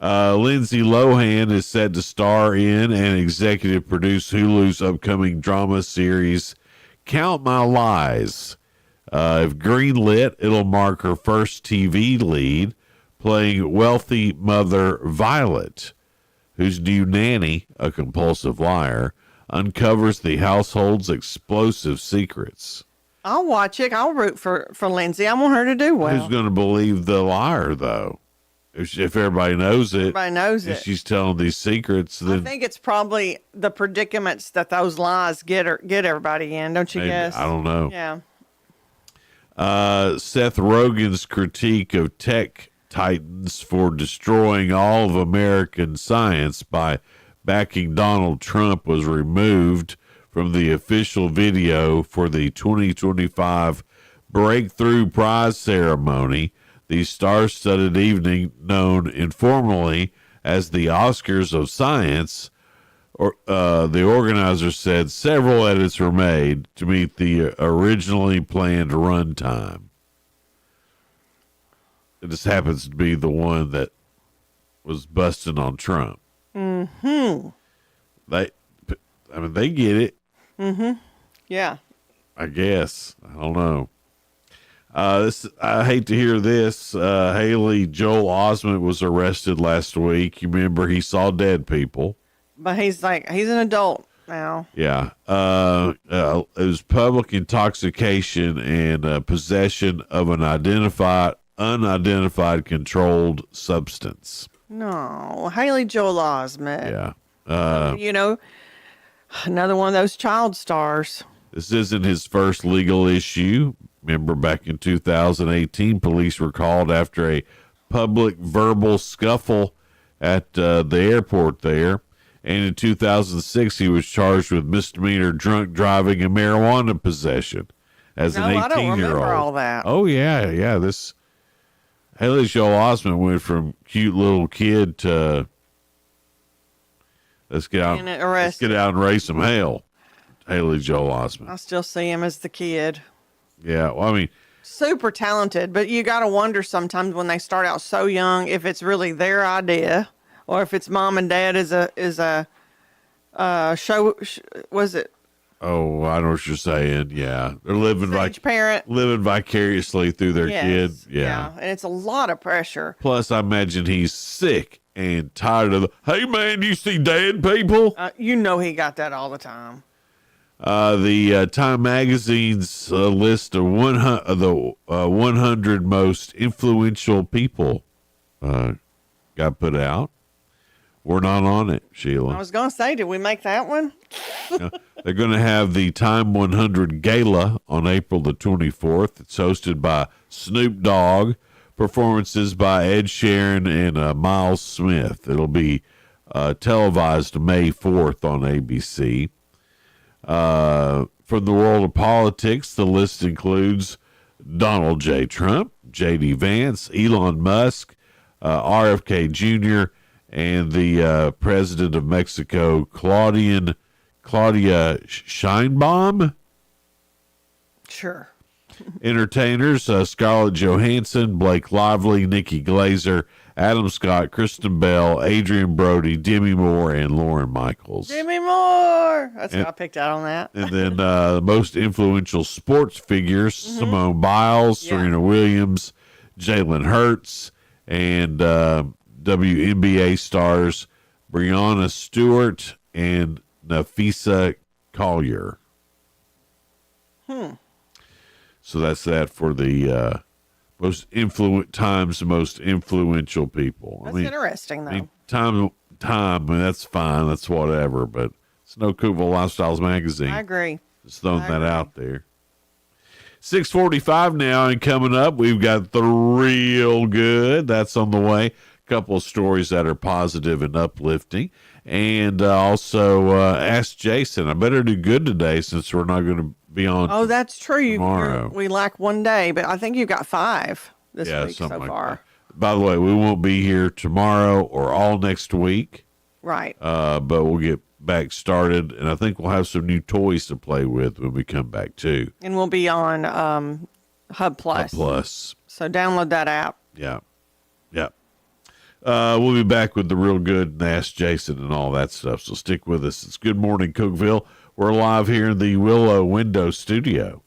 Lindsay Lohan is set to star in and executive produce Hulu's upcoming drama series, Count My Lies. If greenlit, it'll mark her first TV lead, playing wealthy mother Violet, whose new nanny, a compulsive liar, uncovers the household's explosive secrets. I'll watch it. I'll root for Lindsay. I want her to do well. Who's going to believe the liar, though? If everybody knows it. Everybody knows if it. she's telling these secrets, then I think it's probably the predicaments that those lies get everybody in, don't you maybe, guess? I don't know. Yeah. Seth Rogen's critique of tech titans for destroying all of American science by backing Donald Trump was removed from the official video for the 2025 Breakthrough Prize ceremony, the star-studded evening known informally as the Oscars of Science. The organizers said several edits were made to meet the originally planned runtime. It just happens to be the one that was busting on Trump. Mm-hmm. They get it. Mm-hmm. Yeah. I guess. I don't know. I hate to hear this. Haley Joel Osment was arrested last week. You remember he saw dead people. But he's an adult now. Yeah. It was public intoxication and possession of an unidentified controlled substance. No, Haley Joel Osment. Yeah. Another one of those child stars. This isn't his first legal issue. Remember back in 2018, police were called after a public verbal scuffle at the airport there. And in 2006, he was charged with misdemeanor drunk driving and marijuana possession as an 18-year-old. I don't remember all that. Oh, yeah. This Haley Joel Osment went from cute little kid to let's get out and raise some hell. Haley Joel Osment. I still see him as the kid. Yeah, well, I mean, super talented, but you got to wonder sometimes when they start out so young if it's really their idea or if it's mom and dad is a show. Was it? Oh, I know what you're saying. Yeah, they're living living vicariously through their kid. Yeah, and it's a lot of pressure. Plus, I imagine he's sick and tired of the. Hey, man, do you see dead people? He got that all the time. The Time Magazine's list of 100 most influential people got put out. We're not on it, Sheila. I was going to say, did we make that one? They're going to have the Time 100 Gala on April the 24th. It's hosted by Snoop Dogg, performances by Ed Sheeran and Miles Smith. It'll be televised May 4th on ABC. From the world of politics, the list includes Donald J. Trump, J.D. Vance, Elon Musk, RFK Jr., and the president of Mexico, Claudia Sheinbaum. Sure. Entertainers, Scarlett Johansson, Blake Lively, Nikki Glazer, Adam Scott, Kristen Bell, Adrian Brody, Demi Moore, and Lauren Michaels. Demi Moore. That's what I picked out on that. And then the most influential sports figures, Simone Biles, Serena Williams, Jalen Hurts, and WNBA stars Breonna Stewart and Nafisa Collier. So that's that for the most influential people. That's interesting, though. Time, I mean, that's fine. That's whatever. But it's no Cookeville Lifestyles magazine. I agree. Just throwing that out there. 6:45 now, and coming up, we've got the real good. That's on the way. A couple of stories that are positive and uplifting. And also ask Jason. I better do good today since we're not going to be on. Oh, that's true. Tomorrow. We lack one day, but I think you've got 5 this week so like far. That. By the way, we won't be here tomorrow or all next week. Right. But we'll get back started, and I think we'll have some new toys to play with when we come back, too. And we'll be on Hub Plus. So download that app. Yeah. We'll be back with the real good and Ask Jason and all that stuff. So stick with us. It's Good Morning Cookeville. We're live here in the Willow Window Studio.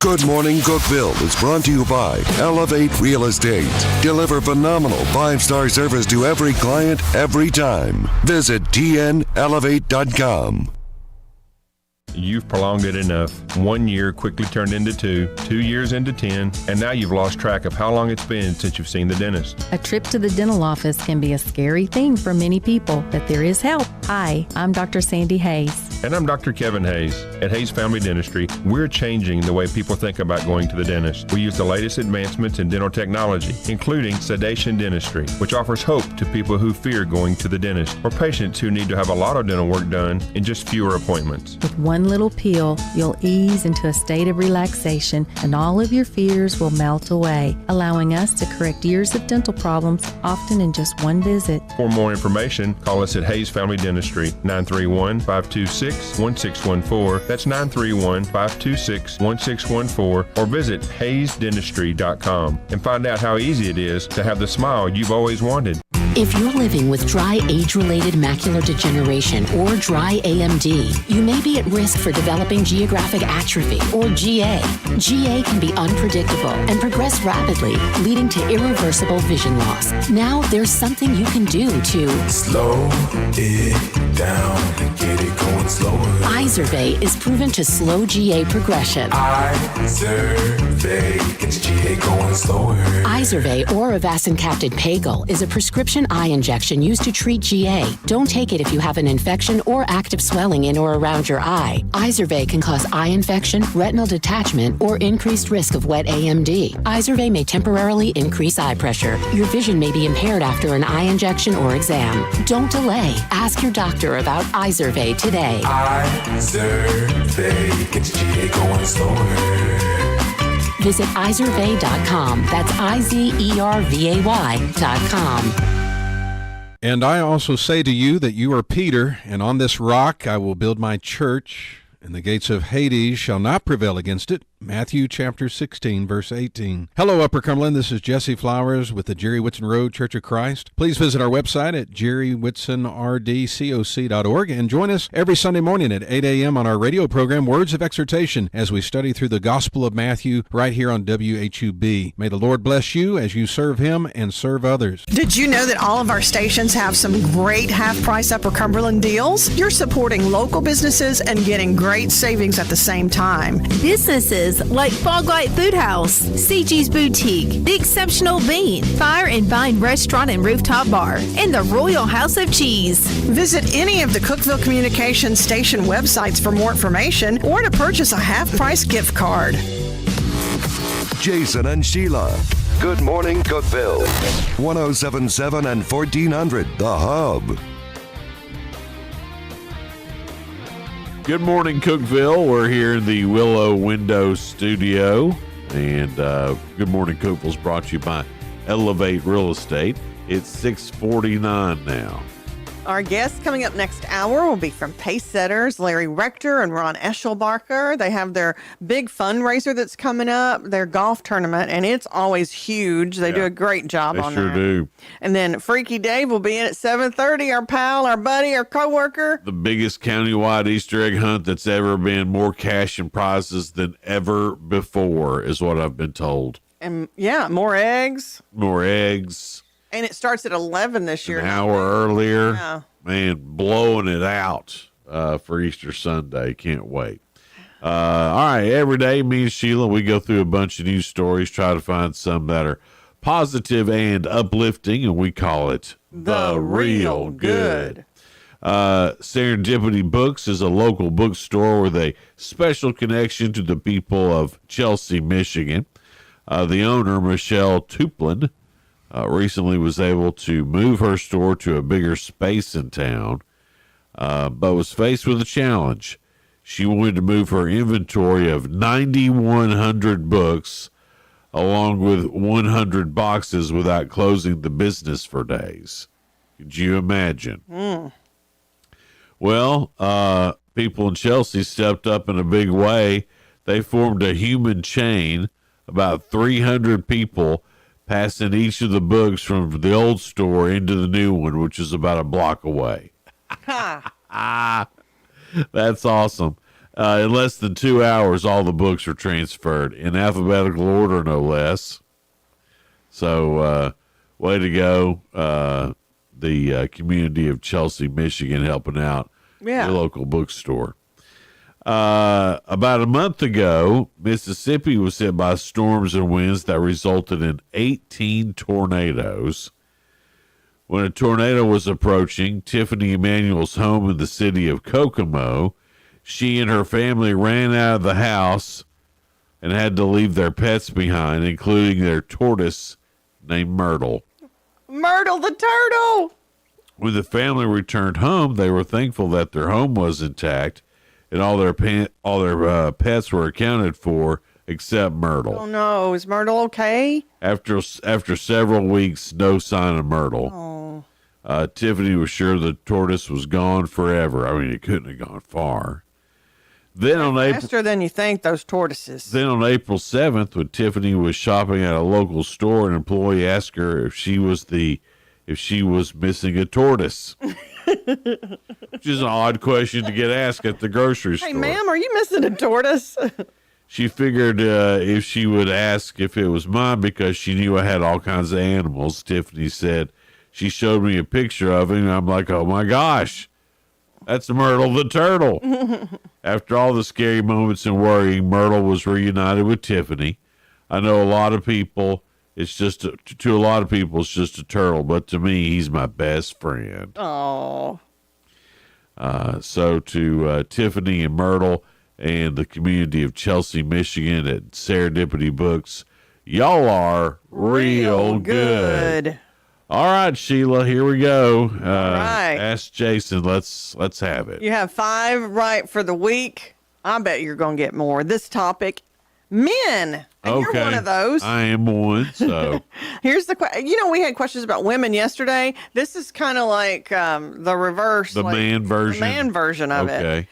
Good Morning Cookeville is brought to you by Elevate Real Estate. Deliver phenomenal 5-star service to every client, every time. Visit tnelevate.com. You've prolonged it enough. 1 year quickly turned into 2, 2 years into 10, and now you've lost track of how long it's been since you've seen the dentist. A trip to the dental office can be a scary thing for many people, but there is help. Hi, I'm Dr. Sandy Hayes. And I'm Dr. Kevin Hayes. At Hayes Family Dentistry, we're changing the way people think about going to the dentist. We use the latest advancements in dental technology, including sedation dentistry, which offers hope to people who fear going to the dentist, or patients who need to have a lot of dental work done in just fewer appointments. With one little peel, you'll ease into a state of relaxation and all of your fears will melt away, allowing us to correct years of dental problems, often in just one visit. For more information, call us at Hayes Family Dentistry, 931-526-1614. That's 931-526-1614, or visit hayesdentistry.com and find out how easy it is to have the smile you've always wanted. If you're living with dry age-related macular degeneration or dry AMD, you may be at risk for developing geographic atrophy or GA. GA can be unpredictable and progress rapidly, leading to irreversible vision loss. Now there's something you can do to slow it down and get it going slower. Izervay is proven to slow GA progression. Izervay gets GA going slower. Izervay or avacincaptad pagel is a prescription eye injection used to treat GA. Don't take it if you have an infection or active swelling in or around your eye. Izervay can cause eye infection, retinal detachment, or increased risk of wet AMD. Izervay may temporarily increase eye pressure. Your vision may be impaired after an eye injection or exam. Don't delay. Ask your doctor about Izervay today. Izervay gets GA going slower. Visit Izervay.com. That's IZERVAY.com. And I also say to you that you are Peter, and on this rock I will build my church, and the gates of Hades shall not prevail against it. Matthew chapter 16, verse 18. Hello, Upper Cumberland. This is Jesse Flowers with the Jerry Whitson Road Church of Christ. Please visit our website at jerrywhitsonrdcoc.org and join us every Sunday morning at 8 a.m. on our radio program, Words of Exhortation, as we study through the Gospel of Matthew right here on WHUB. May the Lord bless you as you serve Him and serve others. Did you know that all of our stations have some great half-price Upper Cumberland deals? You're supporting local businesses and getting great savings at the same time. Businesses like Foglight Food House, CG's Boutique, The Exceptional Bean, Fire and Vine Restaurant and Rooftop Bar, and the Royal House of Cheese. Visit any of the Cookeville Communications station websites for more information or to purchase a half-price gift card. Jason and Sheila. Good Morning Cookeville. 1077 and 1400 The Hub. Good morning, Cookeville. We're here in the Willow Window Studio. And Good Morning Cookeville is brought to you by Elevate Real Estate. It's 6:49 now. Our guests coming up next hour will be from Pace Setters, Larry Rector and Ron Eschelbarker. They have their big fundraiser that's coming up, their golf tournament, and it's always huge. They do a great job on that. They sure do. And then Freaky Dave will be in at 7:30, our pal, our buddy, our coworker. The biggest countywide Easter egg hunt that's ever been, more cash and prizes than ever before, is what I've been told. And yeah, more eggs. More eggs. And it starts at 11 this year. An hour earlier. Yeah. Man, blowing it out for Easter Sunday. Can't wait. All right, every day, me and Sheila, we go through a bunch of news stories, try to find some that are positive and uplifting, and we call it The Real Good. Serendipity Books is a local bookstore with a special connection to the people of Chelsea, Michigan. The owner, Michelle Tuplin, recently was able to move her store to a bigger space in town, but was faced with a challenge. She wanted to move her inventory of 9,100 books along with 100 boxes without closing the business for days. Could you imagine? Well, people in Chelsea stepped up in a big way. They formed a human chain, about 300 people passing each of the books from the old store into the new one, which is about a block away. That's awesome. In less than 2 hours, all the books were transferred in alphabetical order, no less. So, way to go. The community of Chelsea, Michigan, helping out your local bookstore. About a month ago, Mississippi was hit by storms and winds that resulted in 18 tornadoes. When a tornado was approaching Tiffany Emanuel's home in the city of Kokomo, she and her family ran out of the house and had to leave their pets behind, including their tortoise named Myrtle. Myrtle the turtle! When the family returned home, they were thankful that their home was intact and all their pets were accounted for except Myrtle. Oh, no. Is Myrtle okay? After several weeks, no sign of Myrtle. Oh. Tiffany was sure the tortoise was gone forever. I mean, it couldn't have gone far. Then on Faster than you think, those tortoises. Then on April 7th, when Tiffany was shopping at a local store, an employee asked her if she was missing a tortoise. Which is an odd question to get asked at the grocery store. Hey, ma'am, are you missing a tortoise? She figured if she would ask if it was mine because she knew I had all kinds of animals. Tiffany said she showed me a picture of him, and I'm like, oh my gosh, that's Myrtle the turtle. After all the scary moments and worrying, Myrtle was reunited with Tiffany. I know a lot of people, it's just a turtle, but to me, he's my best friend. Oh. So to Tiffany and Myrtle and the community of Chelsea, Michigan at Serendipity Books, y'all are real good. All right, Sheila, here we go. All right. Ask Jason. Let's have it. You have 5 right for the week. I bet you're going to get more. This topic, men. And you're one of those. I am one, so. Here's the question. We had questions about women yesterday. This is kind of like the reverse. The man version. The man version of it. Okay.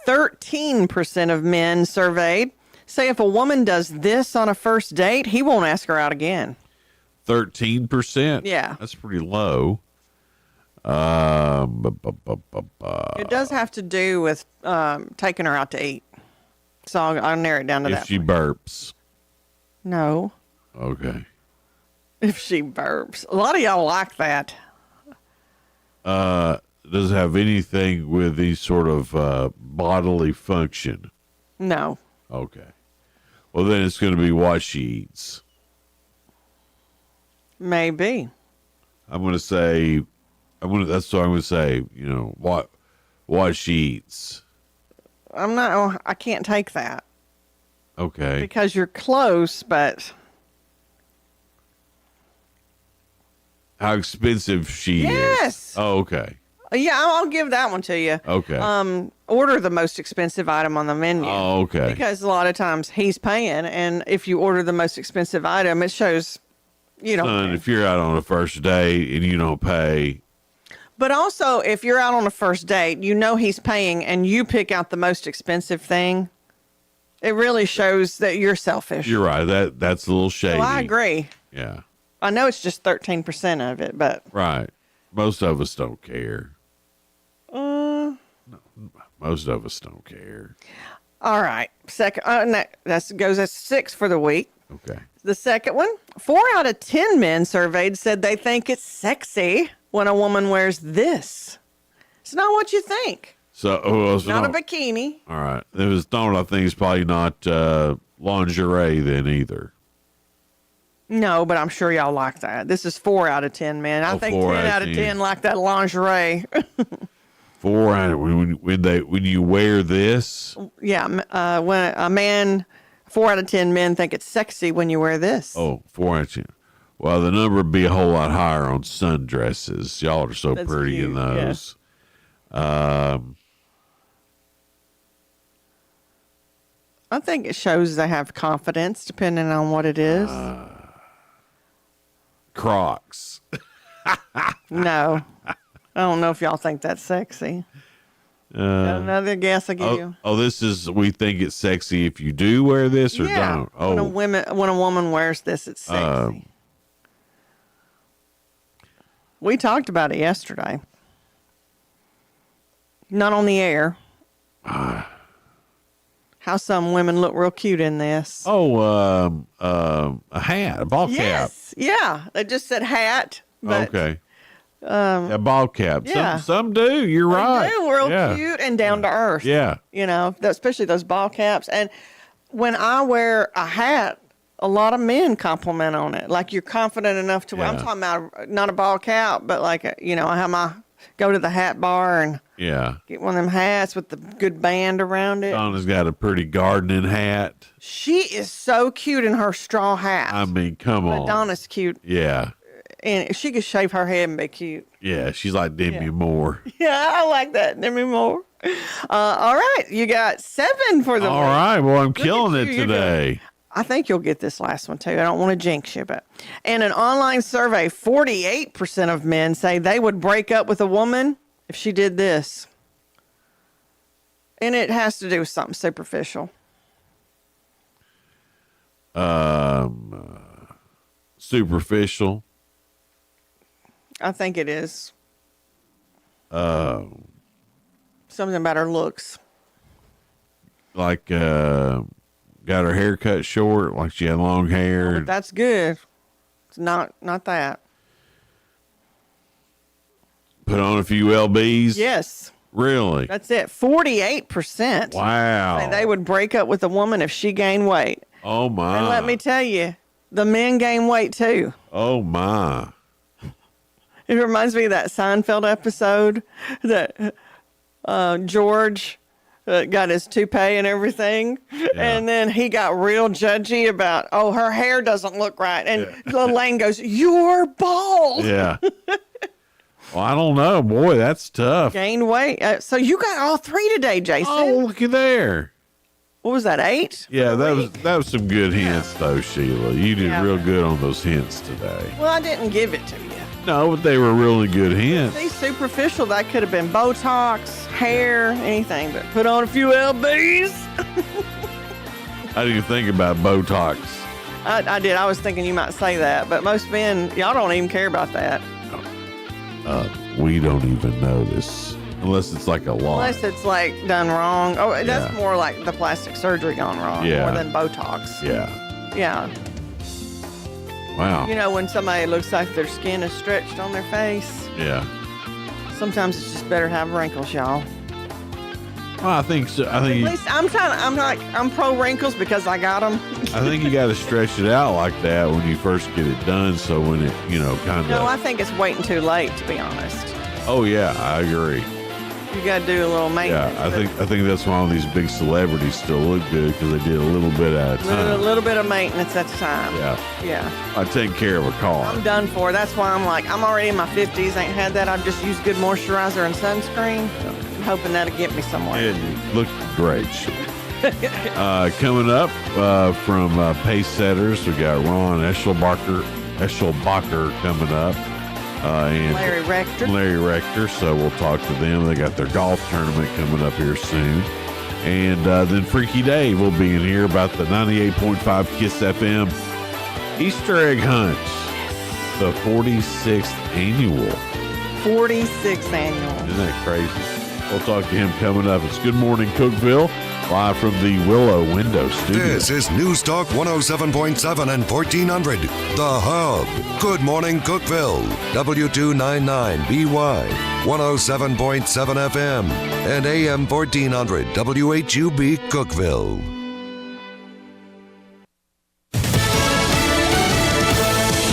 13% of men surveyed say if a woman does this on a first date, he won't ask her out again. 13%? Yeah. That's pretty low. It does have to do with taking her out to eat. So I'll narrow it down to that. If she burps. No. Okay. If she burps. A lot of y'all like that. Does it have anything with any sort of bodily function? No. Okay. Well, then it's going to be what she eats. Maybe. That's what I'm going to say, what she eats. I can't take that. Okay. Because you're close, but. How expensive she is. Yes. Oh, okay. Yeah, I'll give that one to you. Okay. Order the most expensive item on the menu. Oh, okay. Because a lot of times he's paying, and if you order the most expensive item, it shows you don't Son, pay. if you're out on a first date and you don't pay. But also, if you're out on a first date, he's paying, and you pick out the most expensive thing, it really shows that you're selfish. You're right. That's a little shady. So I agree. Yeah. I know it's just 13% of it, but. Right. Most of us don't care. Most of us don't care. All right. Second, that goes at 6 for the week. Okay. The second one, 4 out of 10 men surveyed said they think it's sexy when a woman wears this. It's not what you think. So, not a bikini. All right. If it's not, I think it's probably not lingerie then either. No, but I'm sure y'all like that. This is 4 out of 10 men. I think 10 out of 10 like that lingerie. 4 out of when you wear this. Yeah, when a man, 4 out of 10 men think it's sexy when you wear this. Oh, 4 out of 10. Well, the number would be a whole lot higher on sundresses. Y'all are so That's pretty cute, in those. Yeah. I think it shows they have confidence, depending on what it is. Crocs. No. I don't know if y'all think that's sexy. Another guess I give you. Oh, this is, we think it's sexy if you do wear this or don't. Oh, when a woman wears this, it's sexy. We talked about it yesterday. Not on the air. How some women look real cute in this. Oh, a hat, a ball cap. Yes, yeah. They just said hat. But, okay. A ball cap. Yeah. Some do. You're right. They do, real cute and down to earth. Yeah. You know, especially those ball caps. And when I wear a hat, a lot of men compliment on it. Like you're confident enough to wear. I'm talking about not a ball cap, but like, I have go to the hat bar and get one of them hats with the good band around it. Donna's got a pretty gardening hat. She is so cute in her straw hat. I mean, come on. Donna's cute. Yeah. And she could shave her head and be cute. Yeah, she's like Demi Moore. Yeah, I like that, Demi Moore. All right, you got 7 for the All week. right, well, I'm killing it today. I think you'll get this last one, too. I don't want to jinx you, but in an online survey, 48% of men say they would break up with a woman if she did this. And it has to do with something superficial. Superficial. I think it is. Something about her looks. Like, got her hair cut short, like she had long hair. But that's good. It's not that. Put on a few LBs? Yes. Really? That's it. 48%. Wow. Say they would break up with a woman if she gained weight. Oh, my. And let me tell you, the men gain weight, too. Oh, my. It reminds me of that Seinfeld episode that George got his toupee and everything. Yeah. And then he got real judgy about, her hair doesn't look right. And Elaine goes, "You're bald." Yeah. Well, I don't know. Boy, that's tough. Gain weight. So you got all 3 today, Jason. Oh, looky there. What was that, 8? Yeah, that was some good hints, though, Sheila. You did real good on those hints today. Well, I didn't give it to you. No, but they were really good hints. See, superficial, that could have been Botox, hair, anything, but put on a few LBs. How do you think about Botox? I did. I was thinking you might say that, but most men, y'all don't even care about that. We don't even know this unless it's like a lot. Unless it's like done wrong. Oh, that's more like the plastic surgery gone wrong more than Botox. Yeah. Yeah. Wow. You know, when somebody looks like their skin is stretched on their face. Yeah. Sometimes it's just better to have wrinkles, y'all. Well, I think so. At least I'm pro wrinkles because I got them. I think you got to stretch it out like that when you first get it done. So when it, kind of. No, I think it's waiting too late, to be honest. Oh yeah, I agree. You got to do a little maintenance. Yeah, I think that's why all these big celebrities still look good because they did a little bit at a time. A little bit of maintenance at a time. Yeah. Yeah. I take care of a car. I'm done for. That's why I'm already in my 50s. Ain't had that. I've just used good moisturizer and sunscreen. I'm hoping that'll get me somewhere. It looked great. Coming up from Pace Setters, we got Ron Eschelbacher coming up. And Larry Rector. So we'll talk to them. They got their golf tournament coming up here soon. And then Freaky Dave will be in here about the 98.5 KISS FM Easter egg hunt. The 46th annual. 46th annual. Isn't that crazy? We'll talk to him coming up. It's Good Morning Cookeville live from the Willow Window Studio. This is News Talk 107.7 and 1400, The Hub. Good morning, Cookeville. W299BY, 107.7 FM, and AM 1400, WHUB, Cookeville.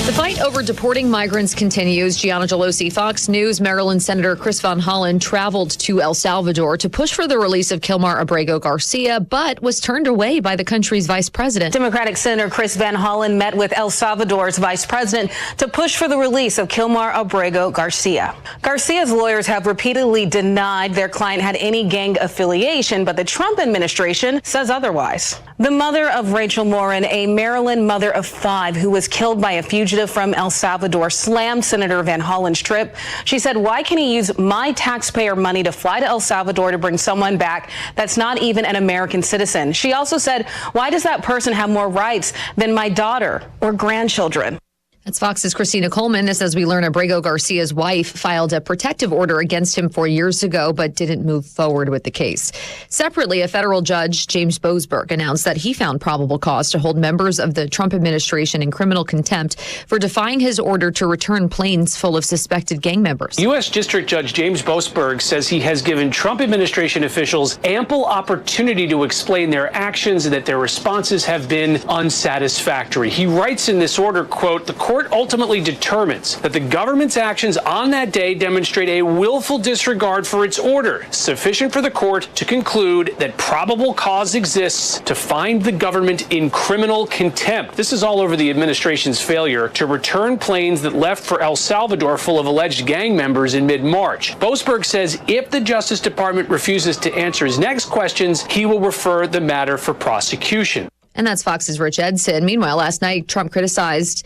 The fight over deporting migrants continues. Gianna Gelosi, Fox News. Maryland Senator Chris Van Hollen traveled to El Salvador to push for the release of Kilmar Abrego Garcia, but was turned away by the country's vice president. Democratic Senator Chris Van Hollen met with El Salvador's vice president to push for the release of Kilmar Abrego Garcia. Garcia's lawyers have repeatedly denied their client had any gang affiliation, but the Trump administration says otherwise. The mother of Rachel Morin, a Maryland mother of 5 who was killed by a fugitive from El Salvador, slammed Senator Van Hollen's trip. She said, "Why can he use my taxpayer money to fly to El Salvador to bring someone back that's not even an American citizen?" She also said, "Why does that person have more rights than my daughter or grandchildren?" That's Fox's Christina Coleman. This, as we learn, Abrego Garcia's wife filed a protective order against him 4 years ago, but didn't move forward with the case. Separately, a federal judge, James Boasberg, announced that he found probable cause to hold members of the Trump administration in criminal contempt for defying his order to return planes full of suspected gang members. U.S. District Judge James Boasberg says he has given Trump administration officials ample opportunity to explain their actions and that their responses have been unsatisfactory. He writes in this order, quote, "The court ultimately determines that the government's actions on that day demonstrate a willful disregard for its order, sufficient for the court to conclude that probable cause exists to find the government in criminal contempt." This is all over the administration's failure to return planes that left for El Salvador full of alleged gang members in mid-March. Boasberg says if the Justice Department refuses to answer his next questions, he will refer the matter for prosecution. And that's Fox's Rich Edson. Meanwhile, last night, Trump criticized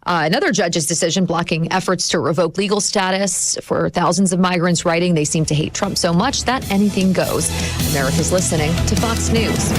another judge's decision blocking efforts to revoke legal status for thousands of migrants, writing they seem to hate Trump so much that anything goes. America's listening to Fox News.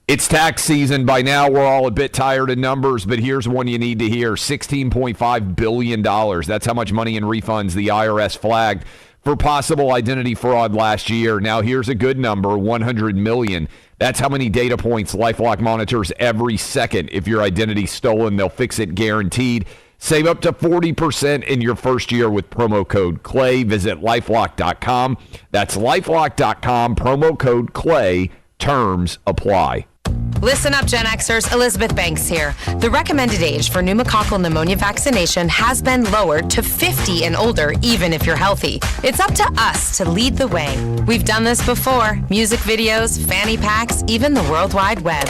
It's tax season. By now, we're all a bit tired of numbers, but here's one you need to hear. $16.5 billion. That's how much money in refunds the IRS flagged for possible identity fraud last year. Now, here's a good number, 100 million. That's how many data points LifeLock monitors every second. If your identity's stolen, they'll fix it guaranteed. Save up to 40% in your first year with promo code CLAY. Visit LifeLock.com. That's LifeLock.com, promo code CLAY. Terms apply. Listen up, Gen Xers. Elizabeth Banks here. The recommended age for pneumococcal pneumonia vaccination has been lowered to 50 and older, even if you're healthy. It's up to us to lead the way. We've done this before. Music videos, fanny packs, even the World Wide Web.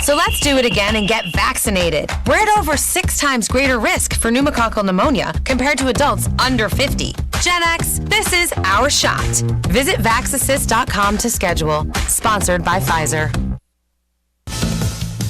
So let's do it again and get vaccinated. We're at over 6 times greater risk for pneumococcal pneumonia compared to adults under 50. Gen X, this is our shot. Visit vaxassist.com to schedule. Sponsored by Pfizer.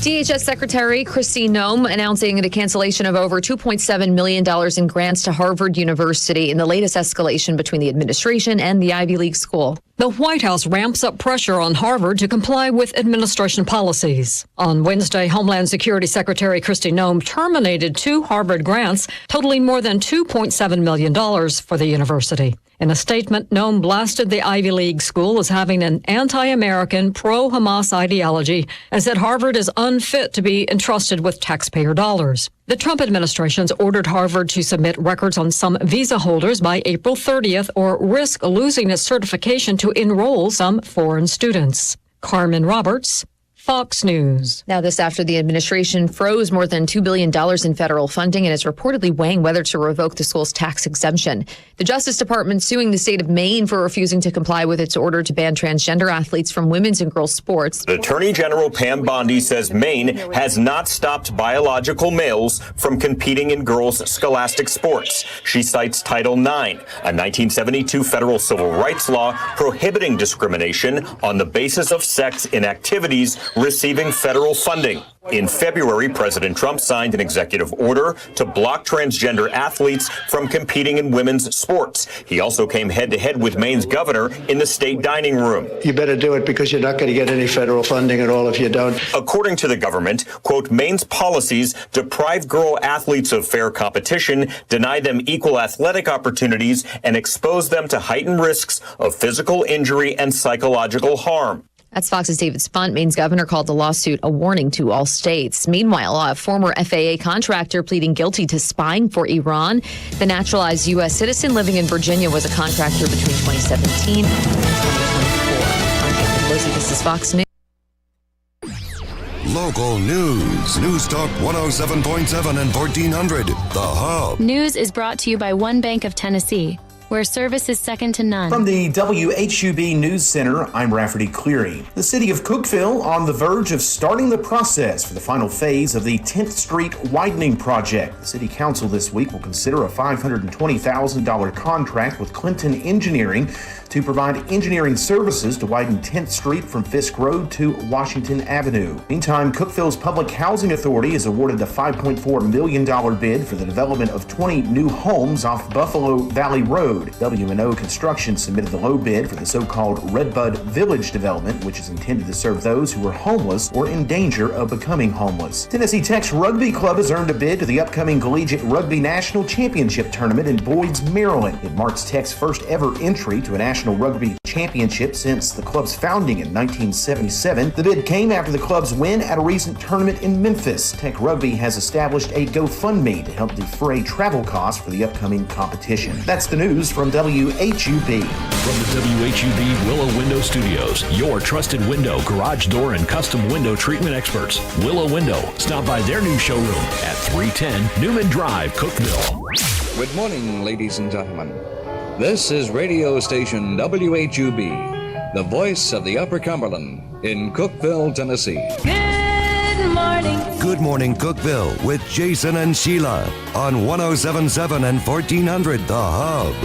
DHS Secretary Kristi Noem announcing the cancellation of over $2.7 million in grants to Harvard University in the latest escalation between the administration and the Ivy League school. The White House ramps up pressure on Harvard to comply with administration policies. On Wednesday, Homeland Security Secretary Kristi Noem terminated 2 Harvard grants totaling more than $2.7 million for the university. In a statement, Noem blasted the Ivy League school as having an anti-American, pro-Hamas ideology and said Harvard is unfit to be entrusted with taxpayer dollars. The Trump administration's ordered Harvard to submit records on some visa holders by April 30th or risk losing its certification to enroll some foreign students. Carmen Roberts, Fox News. Now, this after the administration froze more than $2 billion in federal funding and is reportedly weighing whether to revoke the school's tax exemption. The Justice Department suing the state of Maine for refusing to comply with its order to ban transgender athletes from women's and girls' sports. Attorney General Pam Bondi says Maine has not stopped biological males from competing in girls' scholastic sports. She cites Title IX, a 1972 federal civil rights law prohibiting discrimination on the basis of sex in activities receiving federal funding. In February, President Trump signed an executive order to block transgender athletes from competing in women's sports. He also came head-to-head with Maine's governor in the state dining room. You better do it because you're not going to get any federal funding at all if you don't. According to the government, quote, Maine's policies deprive girl athletes of fair competition, deny them equal athletic opportunities, and expose them to heightened risks of physical injury and psychological harm. That's Fox's David Spunt. Maine's governor called the lawsuit a warning to all states. Meanwhile, a former FAA contractor pleading guilty to spying for Iran. The naturalized U.S. citizen living in Virginia was a contractor between 2017 and 2024. I'm Kathy Lizzie. This is Fox News. Local news. News Talk 107.7 and 1400. The Hub. News is brought to you by One Bank of Tennessee, where service is second to none. From the WHUB News Center, I'm Rafferty Cleary. The city of Cookeville on the verge of starting the process for the final phase of the 10th Street widening project. The city council this week will consider a $520,000 contract with Clinton Engineering to provide engineering services to widen 10th Street from Fisk Road to Washington Avenue. Meantime, Cookeville's Public Housing Authority has awarded a $5.4 million bid for the development of 20 new homes off Buffalo Valley Road. W&O Construction submitted the low bid for the so-called Redbud Village development, which is intended to serve those who are homeless or in danger of becoming homeless. Tennessee Tech's Rugby Club has earned a bid to the upcoming Collegiate Rugby National Championship Tournament in Boyd's, Maryland. It marks Tech's first ever entry to a National Rugby Championship since the club's founding in 1977. The bid came after the club's win at a recent tournament in Memphis. Tech Rugby has established a GoFundMe to help defray travel costs for the upcoming competition. That's the news from WHUB. From the WHUB Willow Window Studios, your trusted window, garage door, and custom window treatment experts. Willow Window. Stop by their new showroom at 310 Newman Drive, Cookeville. Good morning, ladies and gentlemen. This is radio station WHUB, the voice of the Upper Cumberland in Cookeville, Tennessee. Good morning. Good morning, Cookeville, with Jason and Sheila on 107.7 and 1400 The Hub.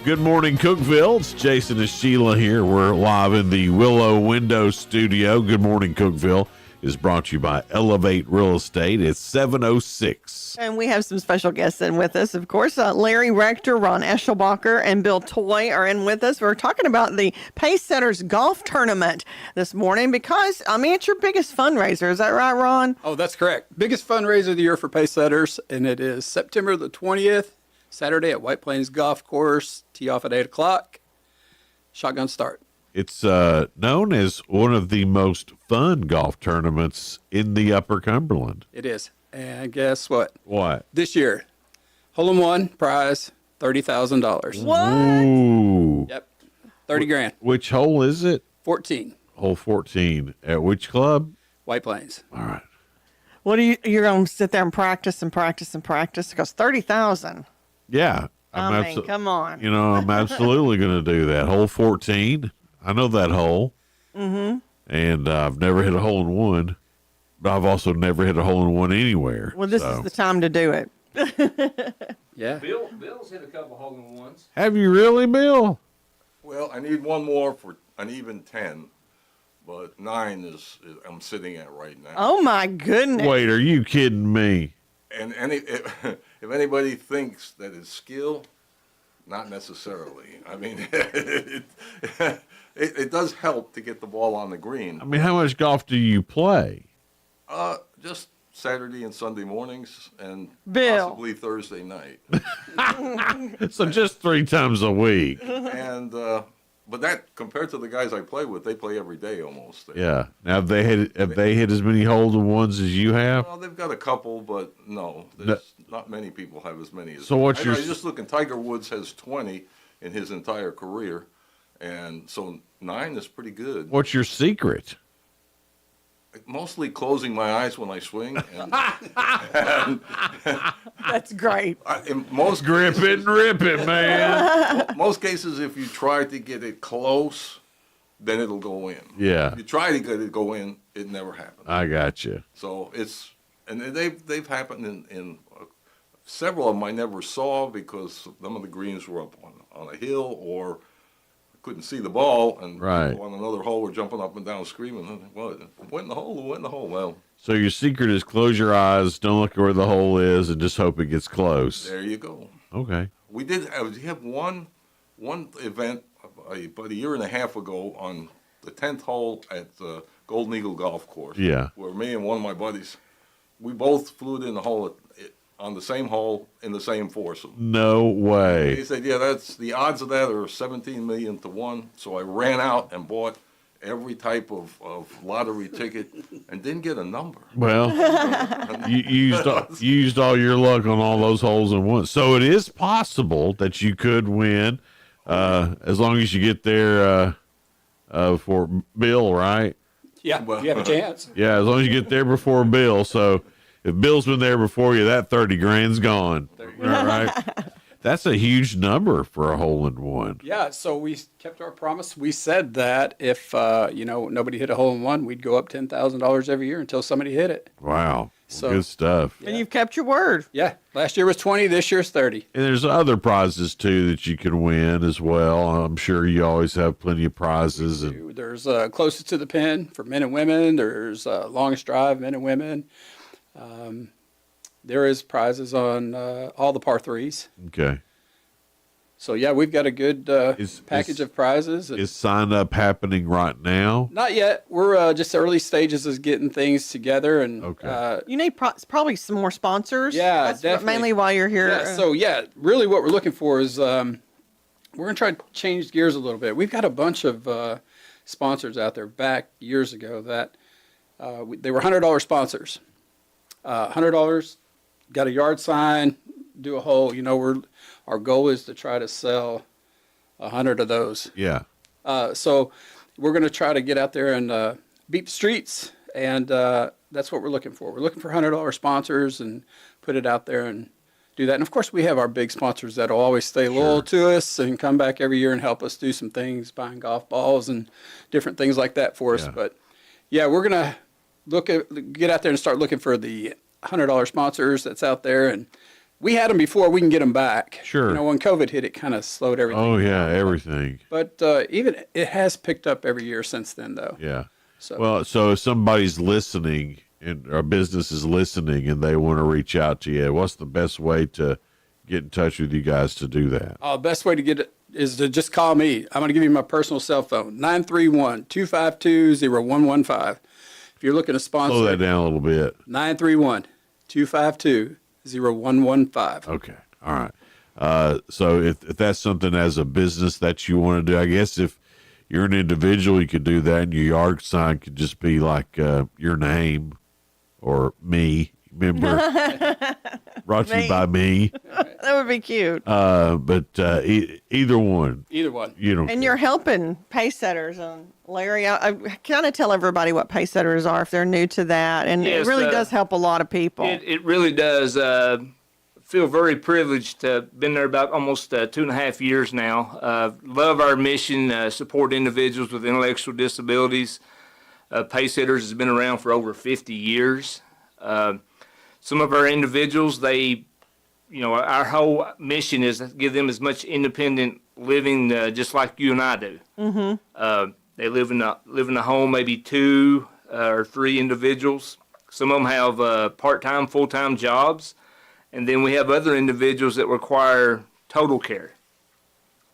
Good morning, Cookeville. It's Jason and Sheila here. We're live in the Willow Window Studio. Good morning, Cookeville is brought to you by Elevate Real Estate. It's 7:06. And we have some special guests in with us, of course. Larry Rector, Ron Eschelbacher, and Bill Toy are in with us. We're talking about the Pace Setters Golf Tournament this morning because, it's your biggest fundraiser. Is that right, Ron? Oh, that's correct. Biggest fundraiser of the year for Pace Setters, and it is September the 20th. Saturday at White Plains Golf Course, tee off at 8 o'clock, shotgun start. It's known as one of the most fun golf tournaments in the Upper Cumberland. It is. And guess what? What? This year, hole-in-one prize, $30,000. What? Ooh. Yep, 30 grand. Which hole is it? 14. Hole 14. At which club? White Plains. All right. What are you're going to sit there and practice and practice and practice? Because $30,000. Yeah. Come on. I'm absolutely going to do that. Hole 14. I know that hole. Mm-hmm. And I've never hit a hole in one, but I've also never hit a hole in one anywhere. Well, this is the time to do it. Yeah. Bill's hit a couple hole in ones. Have you really, Bill? Well, I need one more for an even 10, but 9 is I'm sitting at right now. Oh, my goodness. Wait, are you kidding me? And if anybody thinks that it's skill, not necessarily. I mean, it does help to get the ball on the green. I mean, how much golf do you play? Just Saturday and Sunday mornings and Bill. possibly Thursday night. So just 3 times a week. And but that compared to the guys I play with, they play every day almost. Yeah. Now have they hit as many holes in ones as you have? Well, they've got a couple, but no, not many people have as many as. So what's I was just looking. Tiger Woods has 20 in his entire career, and so 9 is pretty good. What's your secret? Mostly closing my eyes when I swing. And That's great. In most grip it and rip it, man. Most cases, if you try to get it close, then it'll go in. Yeah. If you try to get it go in, it never happens. I got you. So it's And they've happened in several of them I never saw because some of the greens were up on a hill or couldn't see the ball, and Right. people on another hole were jumping up and down screaming, well, it went in the hole, it went in the hole. Well, So your secret is close your eyes, don't look where the hole is, and just hope it gets close. there you go. Okay. We have one event about a year and a half ago on the 10th hole at the Golden Eagle Golf Course. Yeah. Where me and one of my buddies, we both flew it in the hole on the same hole in the same foursome. No way. He said, yeah, that's the odds of that are 17 million to 1. So I ran out and bought every type of lottery ticket and didn't get a number. Well, you used all your luck on all those holes in one. So it is possible that you could win as long as you get there for Bill, right? Yeah, you have a chance. Yeah, as long as you get there before Bill. So if Bill's been there before you, that 30 grand's gone. All right. That's a huge number for a hole in one. Yeah, so we kept our promise. We said that if nobody hit a hole in one, we'd go up $10,000 every year until somebody hit it. Wow. So Good stuff. And you've kept your word. Yeah, last year was 20, this year's 30. And there's other prizes too that you can win as well. I'm sure you always have plenty of prizes. And There's closest to the pin for men and women. There's longest drive, men and women. There is prizes on all the par threes. okay. So yeah, we've got a good package of prizes. Is sign up happening right now? Not yet. We're just early stages of getting things together, and You need probably some more sponsors. Yeah, That's definitely. mainly why you're here. Yeah, so yeah, really what we're looking for is we're gonna try to change gears a little bit. We've got a bunch of sponsors out there back years ago that they were $100 sponsors. $100, got a yard sign, do a hole. Our goal is to try to sell 100 of those. Yeah. So we're going to try to get out there and beat the streets, and that's what we're looking for. We're looking for $100 sponsors and put it out there and do that. And of course, we have our big sponsors that'll always stay loyal to us and come back every year and help us do some things, buying golf balls and different things like that for us. Yeah. But yeah, we're going to get out there and start looking for the $100 sponsors that's out there. And we had them before, we can get them back. Sure. When COVID hit, it kind of slowed everything. Oh yeah, everything. But even it has picked up every year since then, though. Yeah. So So if somebody's listening and our business is listening and they want to reach out to you, what's the best way to get in touch with you guys to do that? the best way to get it is to just call me. I'm going to give you my personal cell phone, 931-252-0115. If you're looking to sponsor, Slow that down a little bit. 931-252-0115. Okay. All right. So if that's something as a business that you want to do, I guess if you're an individual, you could do that, and your yard sign could just be like your name or me. Remember, brought to you by me. That would be cute. But either one. Either one. You don't. And you're helping pace setters. And Larry, I kind of tell everybody what pace setters are if they're new to that. And Yes, it really does help a lot of people. It really does. Feel very privileged to have been there about almost 2.5 years now. Love our mission, support individuals with intellectual disabilities. Pace setters has been around for over 50 years. Some of our individuals, our whole mission is to give them as much independent living, just like you and I do. Mm-hmm. They live in a home, maybe 2 or 3 individuals. Some of them have part-time, full-time jobs, and then we have other individuals that require total care.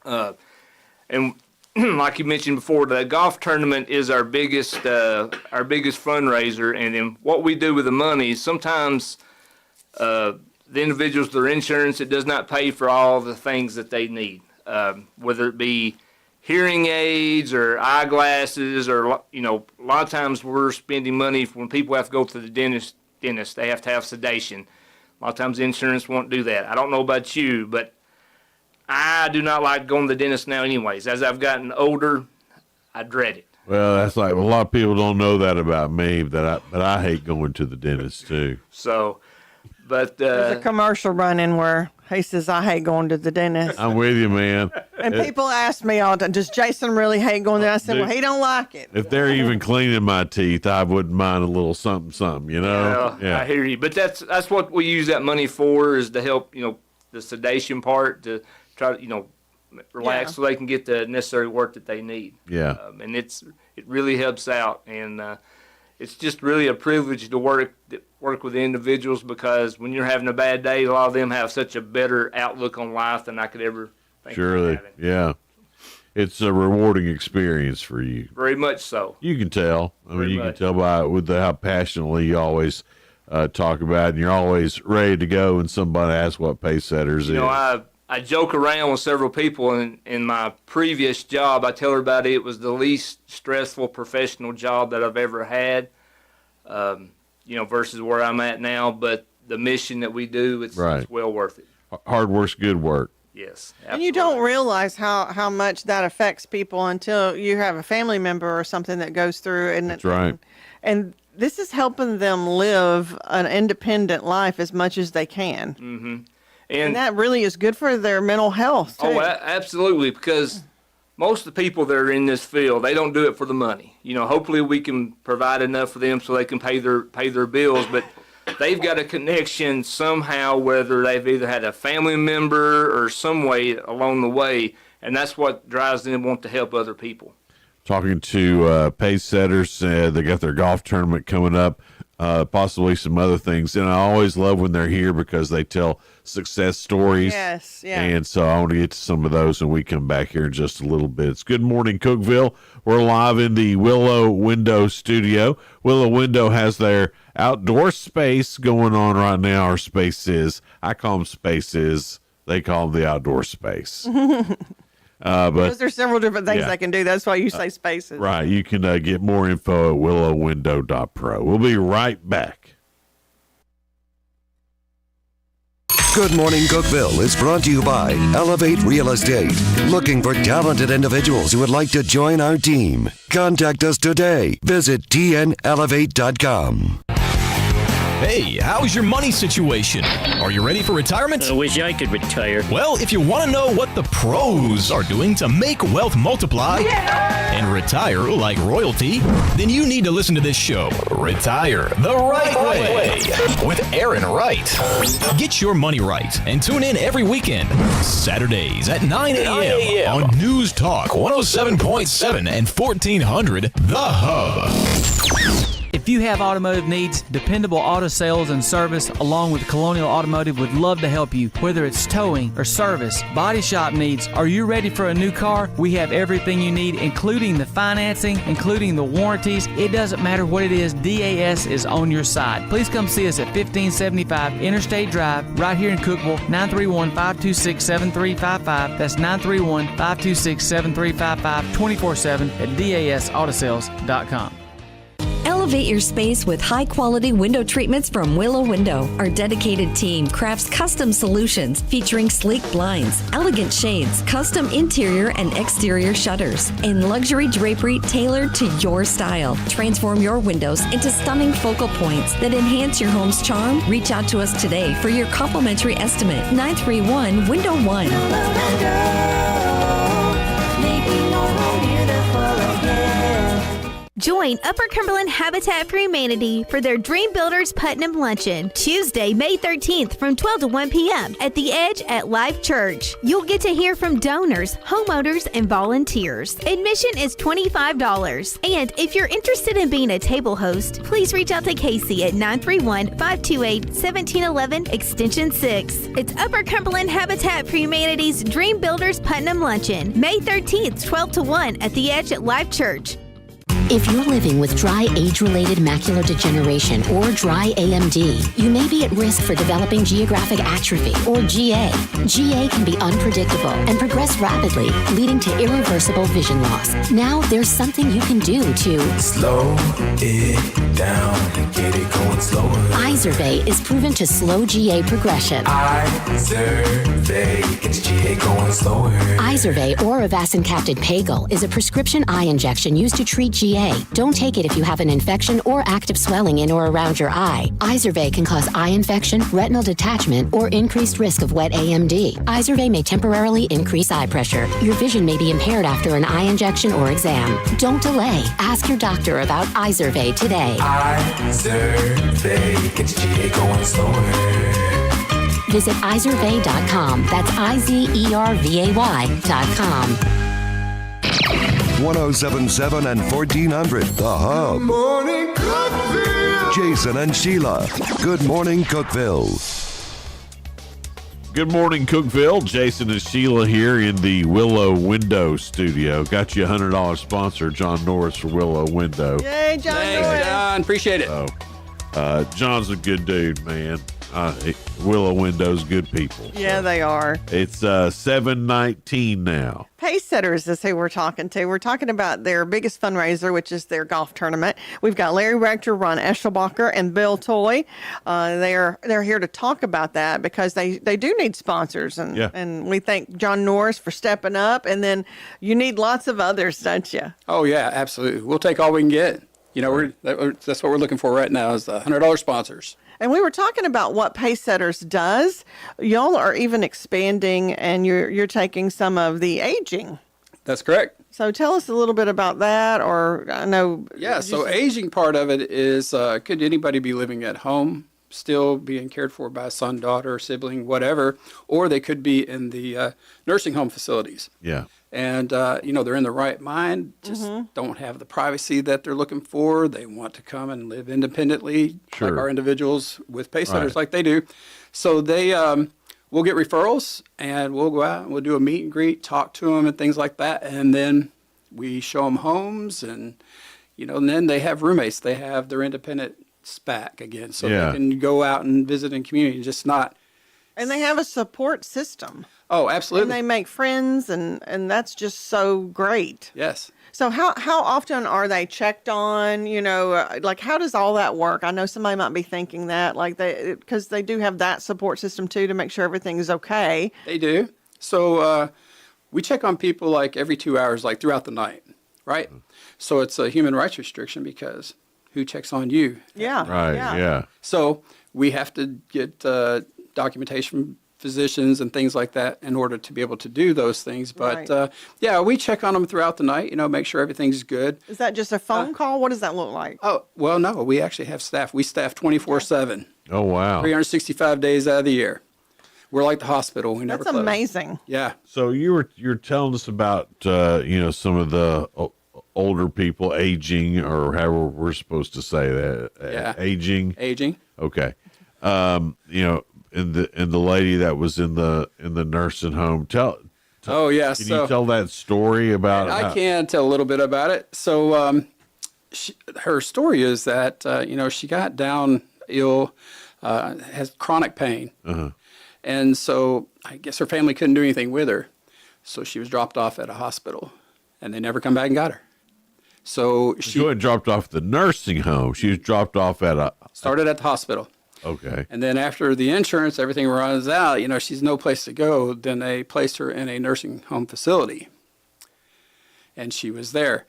And like you mentioned before, the golf tournament is our biggest fundraiser, and then what we do with the money is sometimes the individuals, their insurance, it does not pay for all the things that they need, whether it be hearing aids or eyeglasses, or a lot of times we're spending money when people have to go to the dentist. They have to have sedation. A lot of times insurance won't do that. I don't know about you, but I do not like going to the dentist now anyways. As I've gotten older, I dread it. Well, that's like a lot of people don't know that about me, but I hate going to the dentist too. So, but There's a commercial running where he says, "I hate going to the dentist." I'm with you, man. And people ask me all the time, does Jason really hate going there? I said, well, he don't like it. If they're even cleaning my teeth, I wouldn't mind a little something, you know? Yeah, I hear you. But that's what we use that money for, is to help, the sedation part, to try to, relax so they can get the necessary work that they need. Yeah. And it really helps out. And it's just really a privilege to work with individuals, because when you're having a bad day, a lot of them have such a better outlook on life than I could ever think Surely, of having. yeah. It's a rewarding experience for you. Very much so. You can tell. I mean, Very you can much. tell by how passionately you always talk about it, and you're always ready to go when somebody asks what Pacesetters is. I joke around with several people in my previous job. I tell everybody it was the least stressful professional job that I've ever had, versus where I'm at now. But the mission that we do, it's well worth it. Hard work's good work. Yes. Absolutely. And you don't realize how much that affects people until you have a family member or something that goes through. And that's right. And this is helping them live an independent life as much as they can. Mm-hmm. And that really is good for their mental health, too. Oh, absolutely, because most of the people that are in this field, they don't do it for the money. Hopefully we can provide enough for them so they can pay their bills, but they've got a connection somehow, whether they've either had a family member or some way along the way, and that's what drives them to want to help other people. Talking to Pacesetters, they got their golf tournament coming up, possibly some other things. And I always love when they're here because they tell success stories. Yes, yeah. And so I want to get to some of those when we come back here in just a little bit. It's Good Morning Cookeville. We're live in the Willow Window studio. Willow Window has their outdoor space going on right now, or spaces. I call them spaces. They call them the outdoor space. Because there's several different things they can do. That's why you say spaces. Right. You can get more info at willowwindow.pro. We'll be right back. Good Morning Cookeville is brought to you by Elevate Real Estate. Looking for talented individuals who would like to join our team? Contact us today. Visit tnelevate.com. Hey, how's your money situation? Are you ready for retirement? I wish I could retire. Well, if you want to know what the pros are doing to make wealth multiply and retire like royalty, then you need to listen to this show, Retire the Right Way, with Aaron Wright. Get your money right and tune in every weekend, Saturdays at 9 a.m. on News Talk 107.7 and 1400 The Hub. If you have automotive needs, Dependable Auto Sales and Service along with Colonial Automotive would love to help you. Whether it's towing or service, body shop needs, are you ready for a new car? We have everything you need, including the financing, including the warranties. It doesn't matter what it is, DAS is on your side. Please come see us at 1575 Interstate Drive right here in Cookeville, 931-526-7355. That's 931-526-7355, 24/7 at dasautosales.com. Elevate your space with high-quality window treatments from Willow Window. Our dedicated team crafts custom solutions featuring sleek blinds, elegant shades, custom interior and exterior shutters, and luxury drapery tailored to your style. Transform your windows into stunning focal points that enhance your home's charm. Reach out to us today for your complimentary estimate. 931-Window-1. Join Upper Cumberland Habitat for Humanity for their Dream Builders Putnam Luncheon, Tuesday, May 13th from 12 to 1 p.m. at The Edge at Life Church. You'll get to hear from donors, homeowners, and volunteers. Admission is $25. And if you're interested in being a table host, please reach out to Casey at 931-528-1711, extension 6. It's Upper Cumberland Habitat for Humanity's Dream Builders Putnam Luncheon, May 13th, 12 to 1 at The Edge at Life Church. If you're living with dry age-related macular degeneration or dry AMD, you may be at risk for developing geographic atrophy or GA. GA can be unpredictable and progress rapidly, leading to irreversible vision loss. Now there's something you can do to slow it down and get it going slower. Izervay is proven to slow GA progression. Izervay gets GA going slower. Izervay or avastin-capted Pagel is a prescription eye injection used to treat GA GA. Don't take it if you have an infection or active swelling in or around your eye. Izervay can cause eye infection, retinal detachment, or increased risk of wet AMD. Izervay may temporarily increase eye pressure. Your vision may be impaired after an eye injection or exam. Don't delay. Ask your doctor about Izervay today. Izervay gets GA going slower. Visit Izervay.com. That's IZERVAY.com. 1077 and 1400, The Hub. Morning Cookeville. Jason and Sheila. Good morning, Cookeville. Good morning, Cookeville. Jason and Sheila here in the Willow Window studio. Got you a $100 sponsor, John Norris for Willow Window. Yay, John. Thanks, John. Appreciate it. John's a good dude, man. Willow Window's good people. Yeah, they are. It's 7:19 now. Pacesetters is who we're talking to. We're talking about their biggest fundraiser, which is their golf tournament. We've got Larry Rector, Ron Eschelbacher, and Bill Toy. They're here to talk about that because they do need sponsors, and we thank John Norris for stepping up. And then you need lots of others, don't you? Oh yeah, absolutely. We'll take all we can get. You know, that's what we're looking for right now is the $100 sponsors. And we were talking about what Pacesetters does. Y'all are even expanding, and you're taking some of the aging. That's correct. So tell us a little bit about that, or I know. Yeah, so aging part of it is, could anybody be living at home, still being cared for by a son, daughter, sibling, whatever, or they could be in the nursing home facilities. Yeah. And, they're in the right mind, just don't have the privacy that they're looking for. They want to come and live independently, like our individuals with Pacesetters like they do. So they we'll get referrals, and we'll go out and we'll do a meet and greet, talk to them and things like that. And then we show them homes, and, and then they have roommates. They have their independent back again. So they can go out and visit in community, just not. And they have a support system. Oh, absolutely. And they make friends, and that's just so great. Yes. So how often are they checked on? Like how does all that work? I know somebody might be thinking that, because they do have that support system too to make sure everything is okay. They do. So we check on people like every 2 hours, like throughout the night, right? So it's a human rights restriction because who checks on you? Yeah. Right. Yeah. So we have to get documentation from physicians and things like that in order to be able to do those things. But we check on them throughout the night, make sure everything's good. Is that just a phone call? What does that look like? Oh, well, no, we actually have staff. We staff 24/7. Oh, wow. 365 days out of the year. We're like the hospital. We never That's close. amazing. Yeah. So you're telling us about, some of the older people aging, or however we're supposed to say that. Yeah. Aging. Okay. And the lady that was in the nursing home. Can you tell that story about? I can tell a little bit about it. So, her story is that she got down ill, has chronic pain, and so I guess her family couldn't do anything with her, so she was dropped off at a hospital, and they never come back and got her. So she wasn't dropped off at the nursing home. She was dropped off started at the hospital. Okay. And then after the insurance, everything runs out, she's no place to go. Then they placed her in a nursing home facility. And she was there.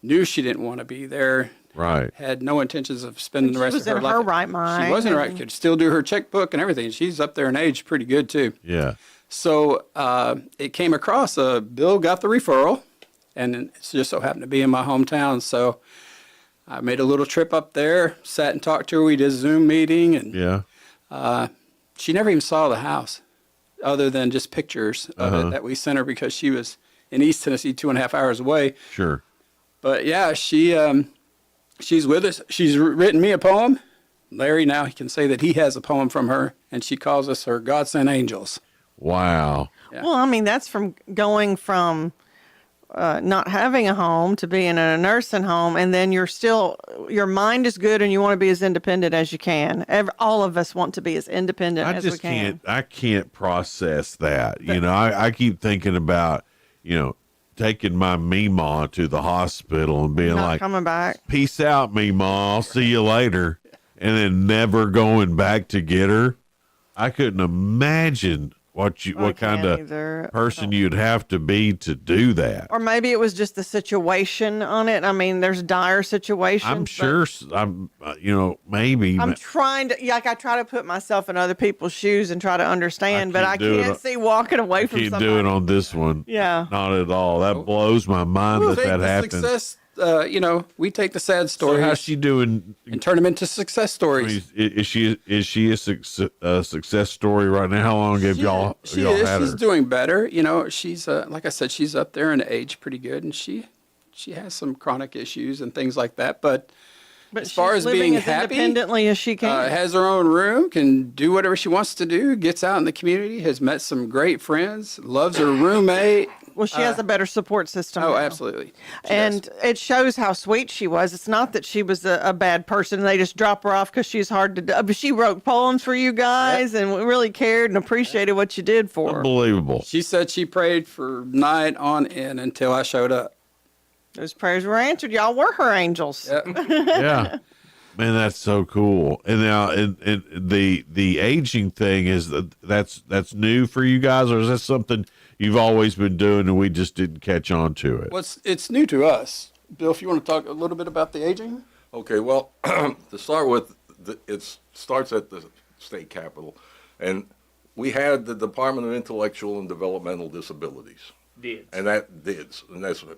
Knew she didn't want to be there. Right. Had no intentions of spending the rest of her life. She was in her right mind. She wasn't right. Could still do her checkbook and everything. She's up there in age pretty good, too. Yeah. So it came across, Bill got the referral, and it just so happened to be in my hometown. So I made a little trip up there, sat and talked to her. We did a Zoom meeting, and she never even saw the house other than just pictures of it that we sent her because she was in East Tennessee, 2.5 hours away. Sure. But yeah, she's with us. She's written me a poem. Larry, now he can say that he has a poem from her, and she calls us her God sent angels. Wow. Yeah. Well, I mean, that's from going from not having a home to being in a nursing home, and then your mind is good and you want to be as independent as you can. All of us want to be as independent as we can. I can't process that. I keep thinking about, taking my Meemaw to the hospital and being like, coming back. Peace out, Meemaw. I'll see you later. And then never going back to get her. I couldn't imagine what kind can't of either. person you'd have to be to do that. Or maybe it was just the situation on it. I mean, there's dire situations. I'm sure. Maybe. I'm trying to, I try to put myself in other people's shoes and try to understand, but I can't see walking away from Can't somebody. do it on this one. Yeah. Not at all. That blows my mind that happens. Success, we take the sad So stories. how's she doing? And turn them into success stories. Is she a success story right now? How long have y'all She y'all is. had her? She's doing better. She's like I said, she's up there in age pretty good, and she has some chronic issues and things like that. But as far as being happy, independently as she can, has her own room, can do whatever she wants to do, gets out in the community, has met some great friends, loves her roommate. Well, she has a better support system. Oh, now. absolutely. And it shows how sweet she was. It's not that she was a bad person and they just drop her off because she's hard to do. But she wrote poems for you guys and really cared and appreciated what you did for her. Unbelievable. She said she prayed for night on end until I showed up. Those prayers were answered. Y'all were her angels. Yeah. Man, that's so cool. And now, and the aging thing that's new for you guys, or is that something you've always been doing and we just didn't catch on to it? Well, it's new to us. Bill, if you want to talk a little bit about the aging. Okay, well, to start with, it starts at the state capitol, and we had the Department of Intellectual and Developmental Disabilities. And that's what.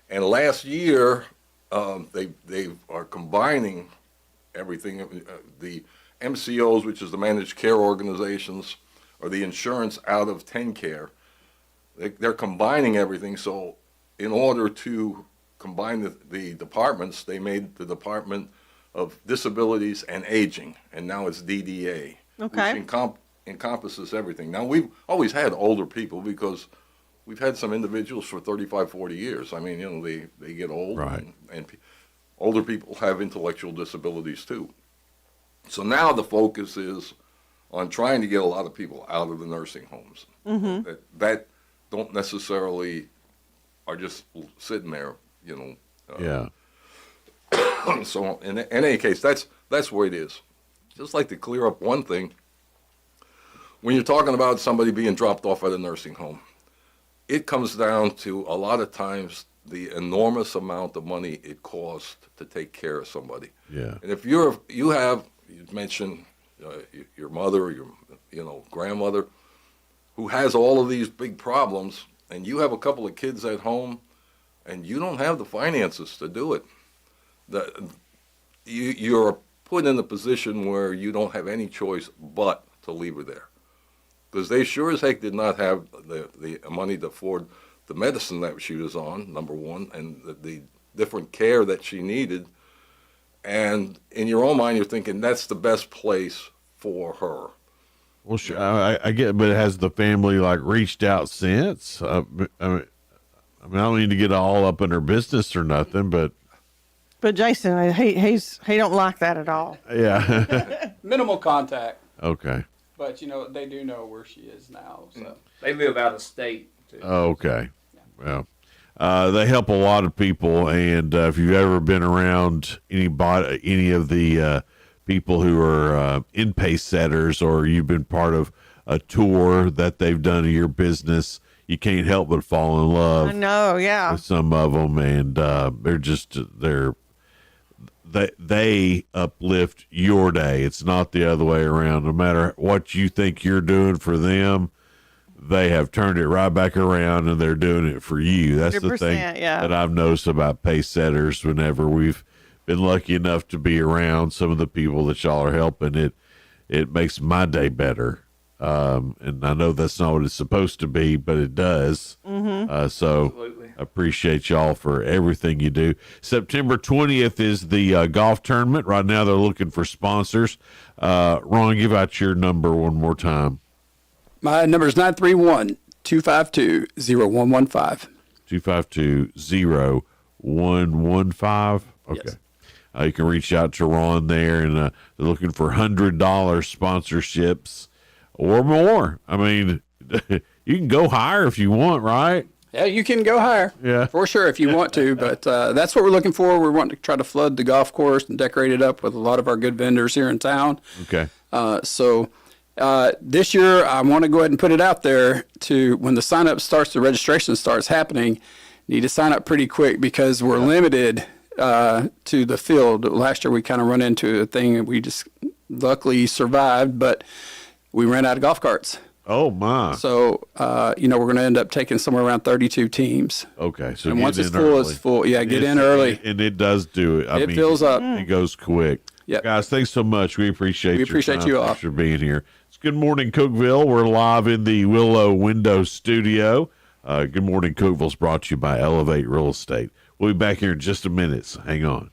And last year, they are combining everything, the MCOs, which is the managed care organizations, or the insurance out of TennCare. They're combining everything. So in order to combine the departments, they made the Department of Disabilities and Aging, and now it's DDA, which encompasses everything. Now, we've always had older people because we've had some individuals for 35, 40 years. I mean, they get old, right. and older people have intellectual disabilities too. So now the focus is on trying to get a lot of people out of the nursing homes that don't necessarily are just sitting there, Yeah. So in any case, that's where it is. Just like to clear up one thing, when you're talking about somebody being dropped off at a nursing home, it comes down to a lot of times the enormous amount of money it costs to take care of somebody. Yeah. And if you mentioned your mother or your grandmother who has all of these big problems, and you have a couple of kids at home, and you don't have the finances to do it, you're put in a position where you don't have any choice but to leave her there. Because they sure as heck did not have the money to afford the medicine that she was on, number one, and the different care that she needed. And in your own mind, you're thinking that's the best place for her. Well, sure, I get, but has the family reached out since? I mean, I don't need to get all up in her business or nothing, but Jason, he don't like that at all. Yeah. Minimal contact. Okay. But they do know where she is now. So they live out of state too. Okay. Well, they help a lot of people, and if you've ever been around any of the people who are in-pace setters, or you've been part of a tour that they've done of your business, you can't help but fall in love. I know, yeah. With some of them, and they uplift your day. It's not the other way around. No matter what you think you're doing for them, they have turned it right back around and they're doing it for you. That's the thing that I've noticed about pace setters whenever we've been lucky enough to be around some of the people that y'all are helping. It makes my day better. And I know that's not what it's supposed to be, but it does. So absolutely. Appreciate y'all for everything you do. September 20th is the golf tournament. Right now they're looking for sponsors. Ron, give out your number one more time. My number is 931-252-0115. 252-0115. Okay. Yes. You can reach out to Ron there, and they're looking for $100 sponsorships or more. I mean, you can go higher if you want, right? Yeah, you can go higher. Yeah. For sure if you want to, but that's what we're looking for. We're wanting to try to flood the golf course and decorate it up with a lot of our good vendors here in town. Okay. So This year, I want to go ahead and put it out there to when the sign-up starts, the registration starts happening, need to sign up pretty quick because we're limited to the field. Last year, we kind of run into a thing and we just luckily survived, but we ran out of golf carts. Oh, my. So, we're going to end up taking somewhere around 32 teams. Okay. So and once it's full, it's full. Yeah, get in early. And it does do it. It fills up. It goes quick. Yep. Guys, thanks so much. We appreciate We appreciate your time. you all. Thanks for being here. It's Good Morning Cookeville. We're live in the Willow Window Studio. Good Morning Cookeville is brought to you by Elevate Real Estate. We'll be back here in just a minute. So hang on.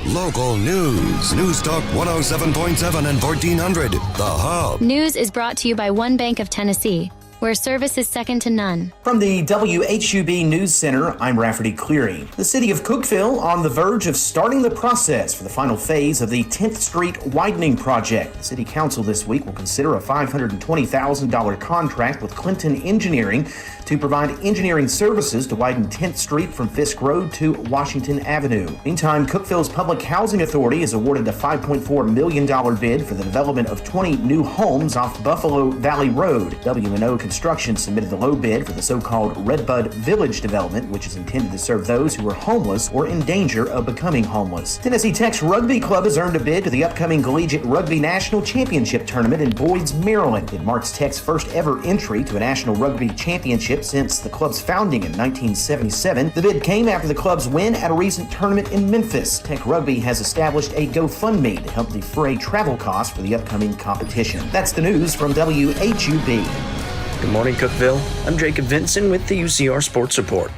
Local news. News Talk 107.7 and 1400. The Hub. News is brought to you by One Bank of Tennessee, where service is second to none. From the WHUB News Center, I'm Rafferty Cleary. The city of Cookeville on the verge of starting the process for the final phase of the 10th Street widening project. The city council this week will consider a $520,000 contract with Clinton Engineering to provide engineering services to widen 10th Street from Fisk Road to Washington Avenue. Meantime, Cookeville's Public Housing Authority has awarded a $5.4 million bid for the development of 20 new homes off Buffalo Valley Road. W&O Construction submitted the low bid for the so-called Redbud Village development, which is intended to serve those who are homeless or in danger of becoming homeless. Tennessee Tech's Rugby Club has earned a bid to the upcoming Collegiate Rugby National Championship Tournament in Boyd's, Maryland. It marks Tech's first ever entry to a National Rugby Championship since the club's founding in 1977. The bid came after the club's win at a recent tournament in Memphis. Tech Rugby has established a GoFundMe to help defray travel costs for the upcoming competition. That's the news from WHUB. Good morning, Cookeville. I'm Jacob Vinson with the UCR Sports Report.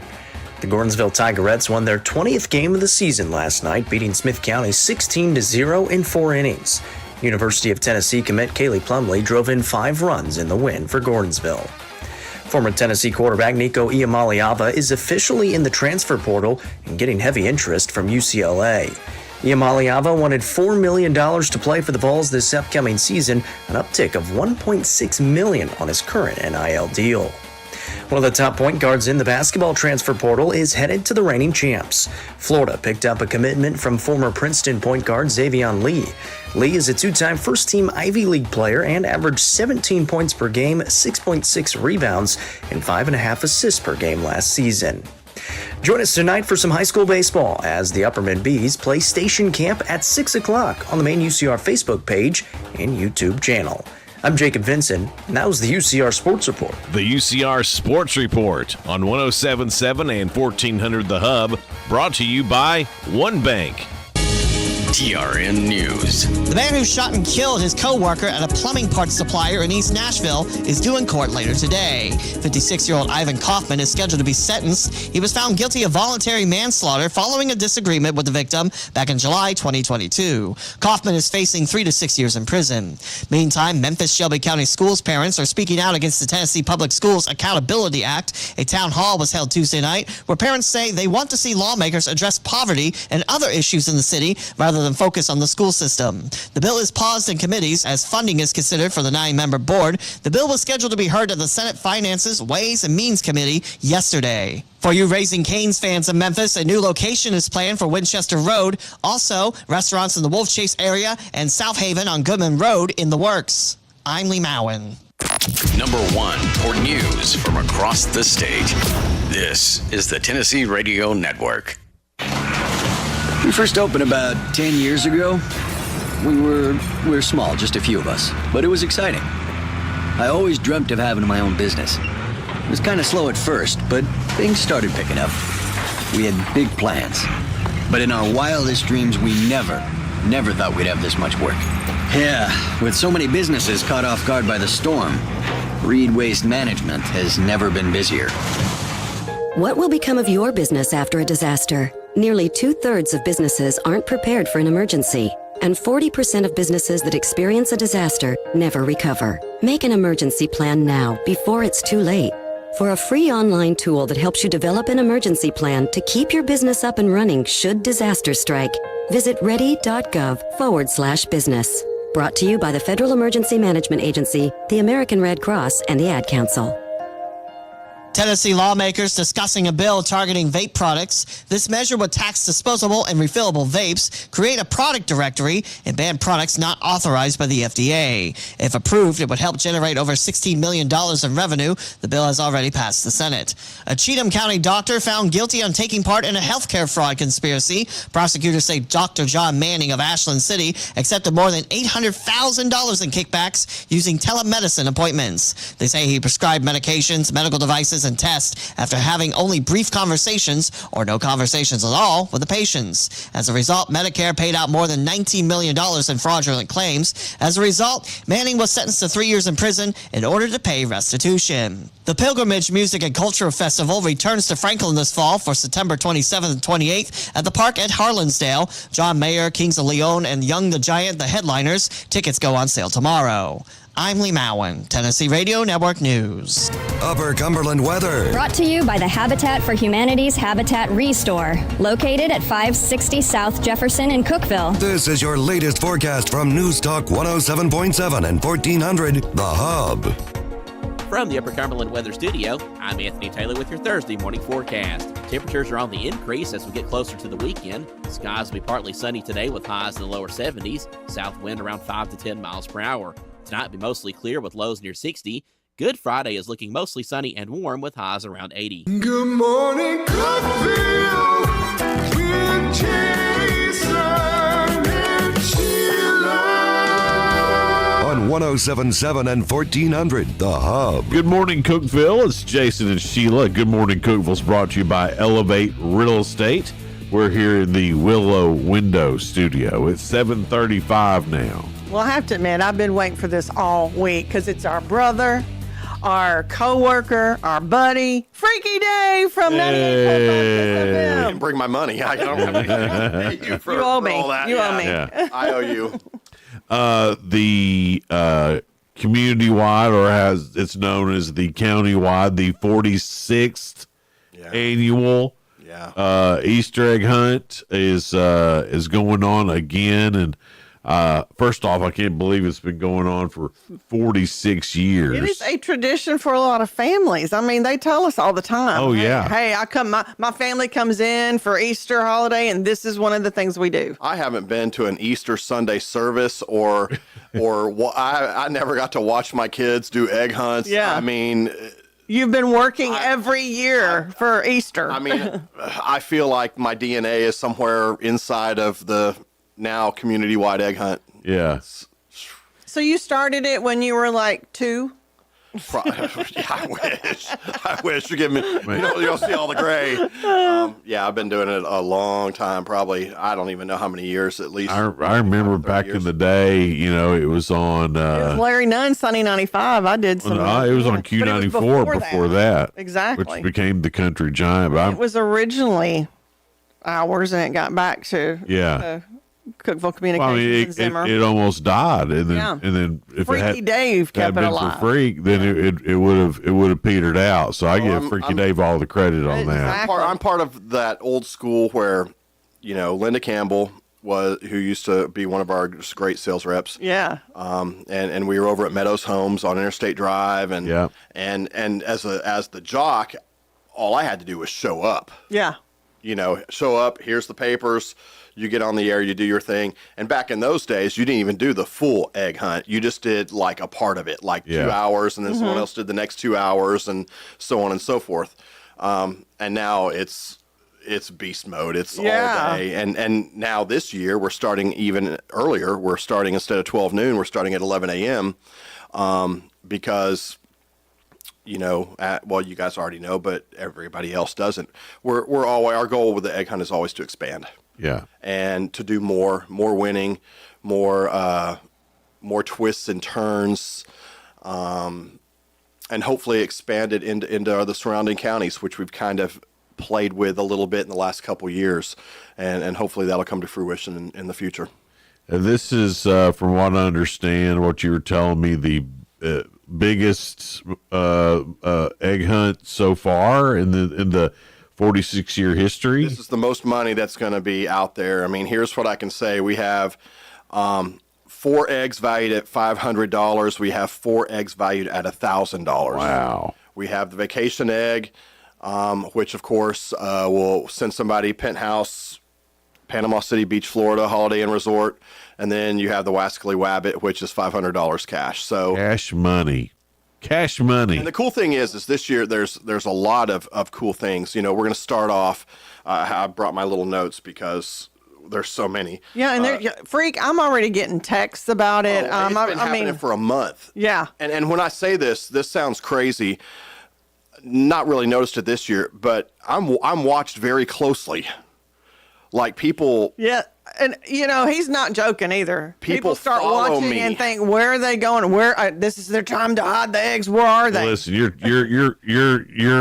The Gordonsville Tigerettes won their 20th game of the season last night, beating Smith County 16-0 in 4 innings. University of Tennessee commit Kaylee Plumlee drove in 5 runs in the win for Gordonsville. Former Tennessee quarterback Nico Iamaleava is officially in the transfer portal and getting heavy interest from UCLA. Iamaleava wanted $4 million to play for the Vols this upcoming season, an uptick of $1.6 million on his current NIL deal. One of the top point guards in the basketball transfer portal is headed to the reigning champs. Florida picked up a commitment from former Princeton point guard Xavion Lee. Lee is a 2-time first-team Ivy League player and averaged 17 points per game, 6.6 rebounds, and 5.5 assists per game last season. Join us tonight for some high school baseball as the Upperman Bees play station camp at 6 o'clock on the main UCR Facebook page and YouTube channel. I'm Jacob Vinson, and that was the UCR Sports Report. The UCR Sports Report on 107.7 and 1400 The Hub, brought to you by One Bank. TRN News. The man who shot and killed his co-worker at a plumbing parts supplier in East Nashville is due in court later today. 56-year-old Ivan Kaufman is scheduled to be sentenced. He was found guilty of voluntary manslaughter following a disagreement with the victim back in July 2022. Kaufman is facing 3 to 6 years in prison. Meantime, Memphis Shelby County Schools parents are speaking out against the Tennessee Public Schools Accountability Act. A town hall was held Tuesday night where parents say they want to see lawmakers address poverty and other issues in the city rather than focus on the school system. The bill is paused in committees as funding is considered for the 9-member board. The bill was scheduled to be heard at the Senate Finances, Ways and Means Committee yesterday. For you Raising Cane's fans in Memphis, a new location is planned for Winchester Road. Also, restaurants in the Wolf Chase area and South Haven on Goodman Road in the works. I'm Lee Mowen. Number 1 for news from across the state. This is the Tennessee Radio Network. We first opened about 10 years ago. We were small, just a few of us, but it was exciting. I always dreamt of having my own business. It was kind of slow at first, but things started picking up. We had big plans, but in our wildest dreams, we never thought we'd have this much work. Yeah, with so many businesses caught off guard by the storm, Reed Waste Management has never been busier. What will become of your business after a disaster? Nearly 2/3 of businesses aren't prepared for an emergency, and 40% of businesses that experience a disaster never recover. Make an emergency plan now, before it's too late. For a free online tool that helps you develop an emergency plan to keep your business up and running should disaster strike, visit ready.gov/business. Brought to you by the Federal Emergency Management Agency, the American Red Cross, and the Ad Council. Tennessee lawmakers discussing a bill targeting vape products. This measure would tax disposable and refillable vapes, create a product directory, and ban products not authorized by the FDA. If approved, it would help generate over $16 million in revenue. The bill has already passed the Senate. A Cheatham County doctor found guilty on taking part in a healthcare fraud conspiracy. Prosecutors say Dr. John Manning of Ashland City accepted more than $800,000 in kickbacks using telemedicine appointments. They say he prescribed medications, medical devices, and tests after having only brief conversations or no conversations at all with the patients. As a result, Medicare paid out more than $19 million in fraudulent claims. As a result, Manning was sentenced to 3 years in prison in order to pay restitution. The Pilgrimage Music and Cultural Festival returns to Franklin this fall for September 27th and 28th at the park at Harlansdale. John Mayer, Kings of Leon, and Young the Giant, the headliners. Tickets go on sale tomorrow. I'm Lee Mowen, Tennessee Radio Network News. Upper Cumberland weather. Brought to you by the Habitat for Humanity's Habitat Restore, located at 560 South Jefferson in Cookeville. This is your latest forecast from News Talk 107.7 and 1400, The Hub. From the Upper Cumberland Weather Studio, I'm Anthony Taylor with your Thursday morning forecast. Temperatures are on the increase as we get closer to the weekend. Skies will be partly sunny today with highs in the lower 70s. South wind around 5 to 10 miles per hour. Tonight will be mostly clear with lows near 60. Good Friday is looking mostly sunny and warm with highs around 80. Good morning, Cookeville, with Jason and Sheila. On 107.7 and 1400, The Hub. Good morning, Cookeville. It's Jason and Sheila. Good morning, Cookeville is brought to you by Elevate Real Estate. We're here in the Willow Window Studio. It's 7:35 now. Well, I have to admit, I've been waiting for this all week because it's our brother, our coworker, our buddy, Freaky Dave from 98.5 I didn't bring my money. I don't have to pay you for, You owe me. all that. You owe me. Yeah. I owe you. The community-wide, or as it's known as the county-wide, the 46th annual Easter egg hunt is going on again. And first off, I can't believe it's been going on for 46 years. It is a tradition for a lot of families. I mean, they tell us all the time. Oh, yeah. Hey, my family comes in for Easter holiday, and this is one of the things we do. I haven't been to an Easter Sunday service or I never got to watch my kids do egg hunts. Yeah. I mean, you've been working every year for Easter. I mean, I feel like my DNA is somewhere inside of the now community-wide egg hunt. Yeah. So you started it when you were like 2? I wish. You give me. You'll see all the gray. Yeah, I've been doing it a long time. Probably, I don't even know how many years. At least. I remember back in the day. It was on. It was Larry Nunn, Sunny 95. I did some. It was on Q94 before that. Exactly. Which became the Country Giant. It was originally ours, and it got back to Cookeville Communications and Zimmer. It almost died, and then if Freaky Dave kept it alive. For Freak, then it would have petered out. So I give Freaky Dave all the credit on that. I'm part of that old school where, Linda Campbell who used to be one of our great sales reps. Yeah. And we were over at Meadows Homes on Interstate Drive, and as the jock, all I had to do was show up. Yeah. Show up. Here's the papers. You get on the air, you do your thing. And back in those days, you didn't even do the full egg hunt. You just did like a part of it, like 2 hours, and then someone else did the next 2 hours, and so on and so forth. And now it's beast mode. It's all day. And now this year, we're starting even earlier. We're starting instead of 12 noon, we're starting at 11 a.m. Because you guys already know, but everybody else doesn't. Our goal with the egg hunt is always to expand. Yeah. And to do more winning, more twists and turns, and hopefully expand it into the surrounding counties, which we've kind of played with a little bit in the last couple of years, and hopefully that'll come to fruition in the future. This is, from what I understand, what you were telling me, the biggest egg hunt so far in the 46-year history. This is the most money that's going to be out there. I mean, here's what I can say: we have 4 eggs valued at $500. We have 4 eggs valued at $1,000. Wow. We have the vacation egg, which of course will send somebody penthouse, Panama City Beach, Florida, Holiday Inn Resort. And then you have the Wascally Wabbit, which is $500 cash. So cash money. And the cool thing is this year there's a lot of cool things. You know, we're going to start off. I brought my little notes because there's so many. Yeah, and Freak, I'm already getting texts about it. It's been happening for a month. Yeah. And when I say this sounds crazy. Not really noticed it this year, but I'm watched very closely. Like people. Yeah. And you know he's not joking either. People start follow watching me. and think, where are they going? This is their time to hide the eggs. Where are they? Listen, you're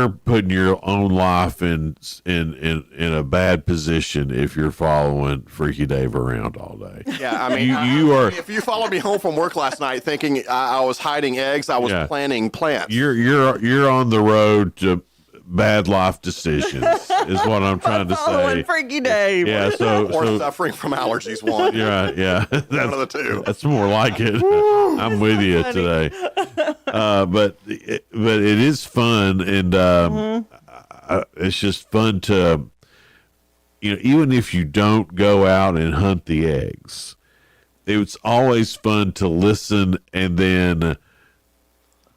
putting your own life in a bad position if you're following Freaky Dave around all day. Yeah, I mean, you are. If you followed me home from work last night thinking I was hiding eggs, I was planting plants. You're on the road to bad life decisions is what I'm trying to say. Following Freaky Dave. Yeah, so suffering from allergies. One. Yeah. One of the two. That's more like it. I'm with you today. But it is fun, and it's just fun to, even if you don't go out and hunt the eggs, it's always fun to listen and then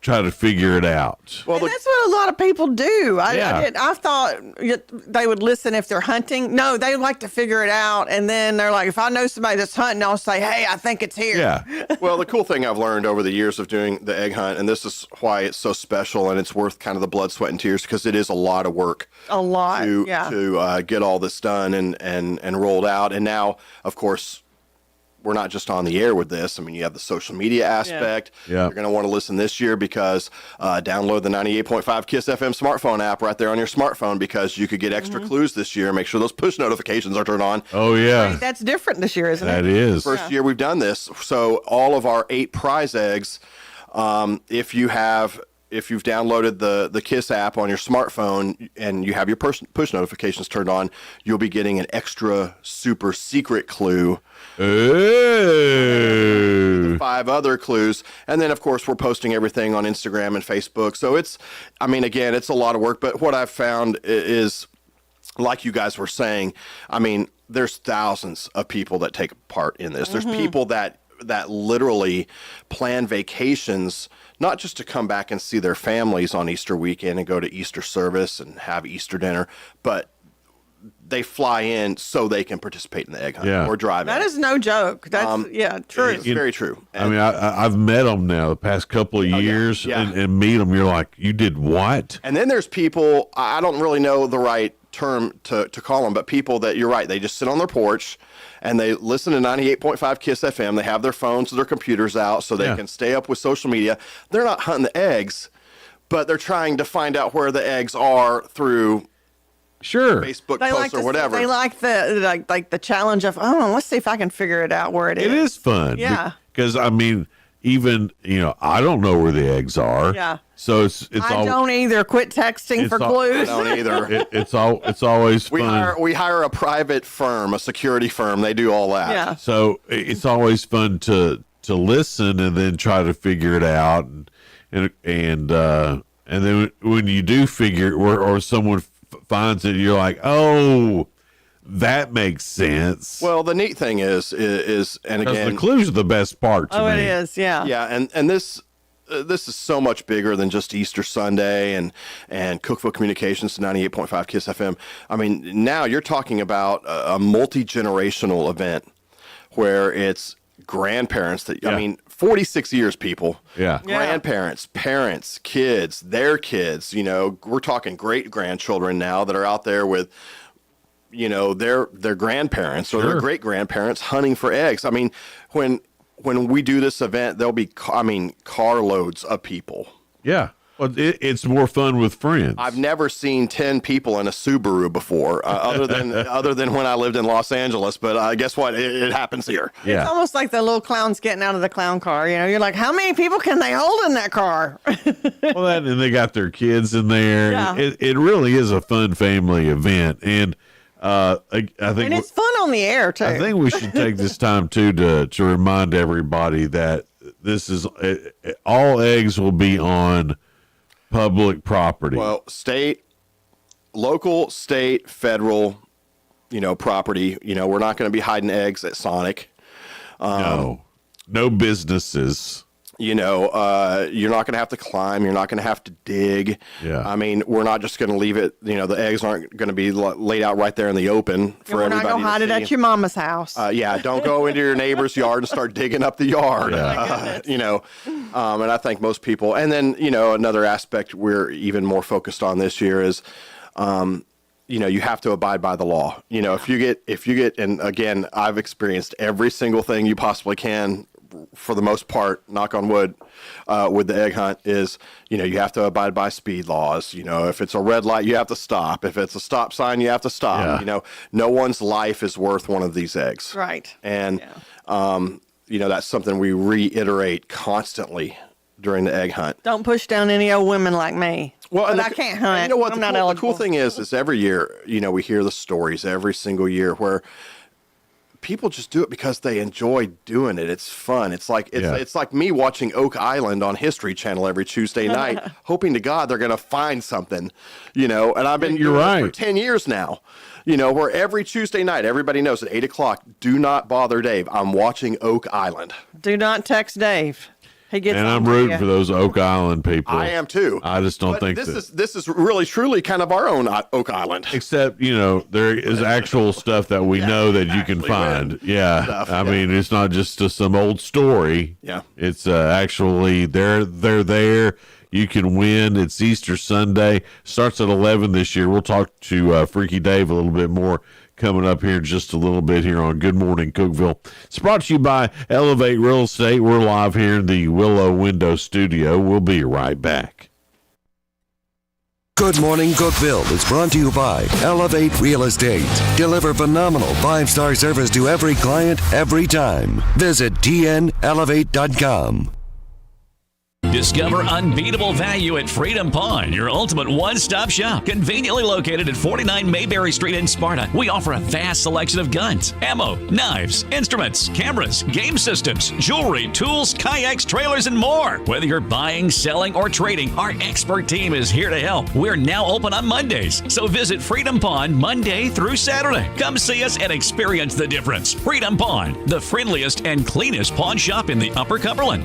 try to figure it out. Well, that's what a lot of people do. I thought they would listen if they're hunting. No, they like to figure it out, and then they're like, if I know somebody that's hunting, I'll say, hey, I think it's here. Yeah. Well, the cool thing I've learned over the years of doing the egg hunt, and this is why it's so special and it's worth kind of the blood, sweat, and tears, because it is a lot of work. A lot, to get all this done and rolled out. And now, of course, we're not just on the air with this. I mean, you have the social media aspect. Yeah. You're going to want to listen this year because download the 98.5 KISS FM smartphone app right there on your smartphone, because you could get extra clues this year. Make sure those push notifications are turned on. Oh, yeah. Right, that's different this year, isn't it? That is. First year we've done this. So all of our 8 prize eggs, if you've downloaded the KISS app on your smartphone and you have your push notifications turned on, you'll be getting an extra super secret clue. Ooh. 5 other clues. And then, of course, we're posting everything on Instagram and Facebook. So it's a lot of work. But what I've found is, like you guys were saying, there's thousands of people that take part in this. There's people that literally plan vacations, not just to come back and see their families on Easter weekend and go to Easter service and have Easter dinner, but they fly in so they can participate in the egg hunt or drive. That is no joke. That's true. It's very true. And I've met them now the past couple of years, and meet them. You're like, you did what? And then there's people, I don't really know the right term to call them, but people that, you're right, they just sit on their porch and they listen to 98.5 KISS FM. They have their phones or their computers out so they can stay up with social media. They're not hunting the eggs, but they're trying to find out where the eggs are through Facebook posts or whatever. They like the challenge of, let's see if I can figure it out where it is. It is fun. Yeah. Because, even, I don't know where the eggs are. Yeah. So it's I don't either. Quit texting for clues. I don't either. It's always fun. We hire a private firm, a security firm. They do all that. Yeah. So it's always fun to listen and then try to figure it out, and then when you do figure it, or someone finds it, you're like, oh, that makes sense. Well, the neat thing is, and again, the clues are the best part to me. It is, yeah. Yeah, and this is so much bigger than just Easter Sunday and Cookeville Communications to 98.5 KISS FM. Now you're talking about a multi-generational event where it's grandparents 46 years, people. Yeah. Grandparents, parents, kids, their kids, we're talking great grandchildren now that are out there with, their grandparents or their great grandparents hunting for eggs. When we do this event, there'll be, carloads of people. Yeah. Well, it's more fun with friends. I've never seen 10 people in a Subaru before, other than when I lived in Los Angeles. But guess what? It happens here. Yeah. It's almost like the little clowns getting out of the clown car. You're like, how many people can they hold in that car? Well, and they got their kids in there. Yeah. It really is a fun family event, and I think and it's fun on the air too. I think we should take this time too to remind everybody that this is all eggs will be on public property. Well, local, state, federal, property. We're not going to be hiding eggs at Sonic. No businesses. You're not going to have to climb. You're not going to have to dig. Yeah. I mean, we're not just going to leave it. The eggs aren't going to be laid out right there in the open for everybody to see. We're not going to hide it at your mama's house. Yeah, don't go into your neighbor's yard and start digging up the yard. Yeah. And I think most people. And then another aspect we're even more focused on this year is, you have to abide by the law. If you get, and again, I've experienced every single thing you possibly can. For the most part, knock on wood, with the egg hunt is, you have to abide by speed laws. If it's a red light, you have to stop. If it's a stop sign, you have to stop. Yeah. No one's life is worth one of these eggs. Right. And, that's something we reiterate constantly during the egg hunt. Don't push down any old women like me. Well, and I can't hunt. You know what? I'm The not eligible. cool thing is every year, we hear the stories every single year where people just do it because they enjoy doing it. It's fun. It's like it's like me watching Oak Island on History Channel every Tuesday night, hoping to God they're going to find something, And I've been doing it for 10 years now, where every Tuesday night, everybody knows at 8:00, do not bother Dave. I'm watching Oak Island. Do not text Dave. He gets. And I'm rooting for those Oak Island people. I am too. I just don't think this is really truly kind of our own Oak Island. Except there is actual stuff that we know that you can find. I mean, it's not just some old story. Yeah, it's actually they're there. You can win. It's Easter Sunday. Starts at 11 this year. We'll talk to Freaky Dave a little bit more coming up here in just a little bit here on Good Morning Cookeville. It's brought to you by Elevate Real Estate. We're live here in the Willow Window Studio. We'll be right back. Good Morning Cookeville is brought to you by Elevate Real Estate. Deliver phenomenal 5-star service to every client, every time. Visit tnelevate.com. Discover unbeatable value at Freedom Pawn, your ultimate one-stop shop. Conveniently located at 49 Mayberry Street in Sparta, we offer a vast selection of guns, ammo, knives, instruments, cameras, game systems, jewelry, tools, kayaks, trailers, and more. Whether you're buying, selling, or trading, our expert team is here to help. We're now open on Mondays, so visit Freedom Pawn Monday through Saturday. Come see us and experience the difference. Freedom Pawn, the friendliest and cleanest pawn shop in the Upper Cumberland.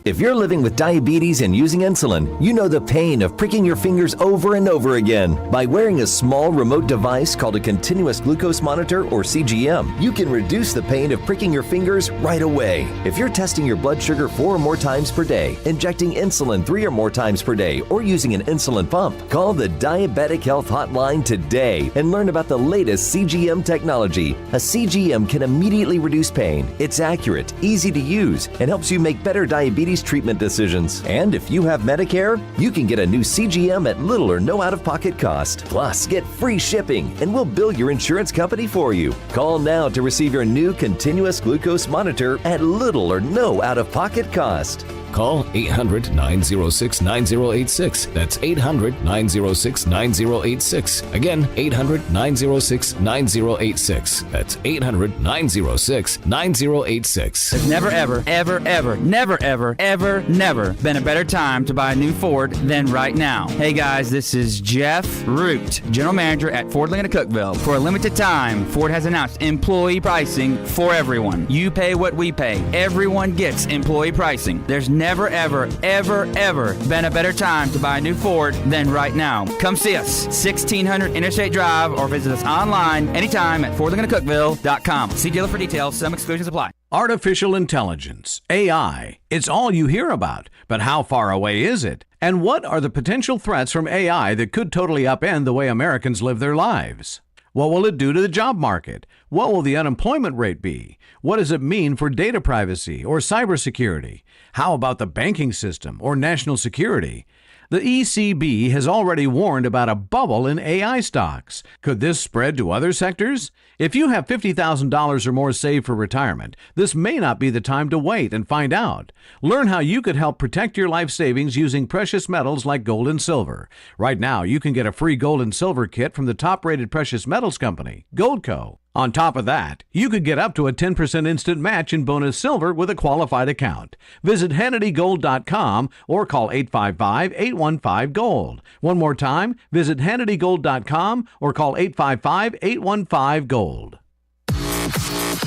If you're living with diabetes and using insulin, you know the pain of pricking your fingers over and over again. By wearing a small remote device called a continuous glucose monitor or CGM, you can reduce the pain of pricking your fingers right away. If you're testing your blood sugar 4 or more times per day, injecting insulin 3 or more times per day, or using an insulin pump, call the Diabetic Health Hotline today and learn about the latest CGM technology. A CGM can immediately reduce pain. It's accurate, easy to use, and helps you make better diabetes treatment decisions. And if you have Medicare, you can get a new CGM at little or no out-of-pocket cost. Plus, get free shipping, and we'll bill your insurance company for you. Call now to receive your new continuous glucose monitor at little or no out-of-pocket cost. Call 800-906-9086. That's 800-906-9086. Again, 800-906-9086. That's 800-906-9086. There's never, ever, ever, ever, never, ever, ever, never been a better time to buy a new Ford than right now. Hey guys, this is Jeff Root, General Manager at Ford Lincoln of Cookeville. For a limited time, Ford has announced employee pricing for everyone. You pay what we pay. Everyone gets employee pricing. There's never, ever, ever, ever been a better time to buy a new Ford than right now. Come see us, 1600 Interstate Drive, or visit us online anytime at FordLincolnCookeville.com. See dealer for details. Some exclusions apply. Artificial intelligence, AI, it's all you hear about. But how far away is it? And what are the potential threats from AI that could totally upend the way Americans live their lives? What will it do to the job market? What will the unemployment rate be? What does it mean for data privacy or cybersecurity? How about the banking system or national security? The ECB has already warned about a bubble in AI stocks. Could this spread to other sectors? If you have $50,000 or more saved for retirement, this may not be the time to wait and find out. Learn how you could help protect your life savings using precious metals like gold and silver. Right now, you can get a free gold and silver kit from the top-rated precious metals company, Goldco. On top of that, you could get up to a 10% instant match in bonus silver with a qualified account. Visit HannityGold.com or call 855-815-GOLD. One more time, visit HannityGold.com or call 855-815-GOLD.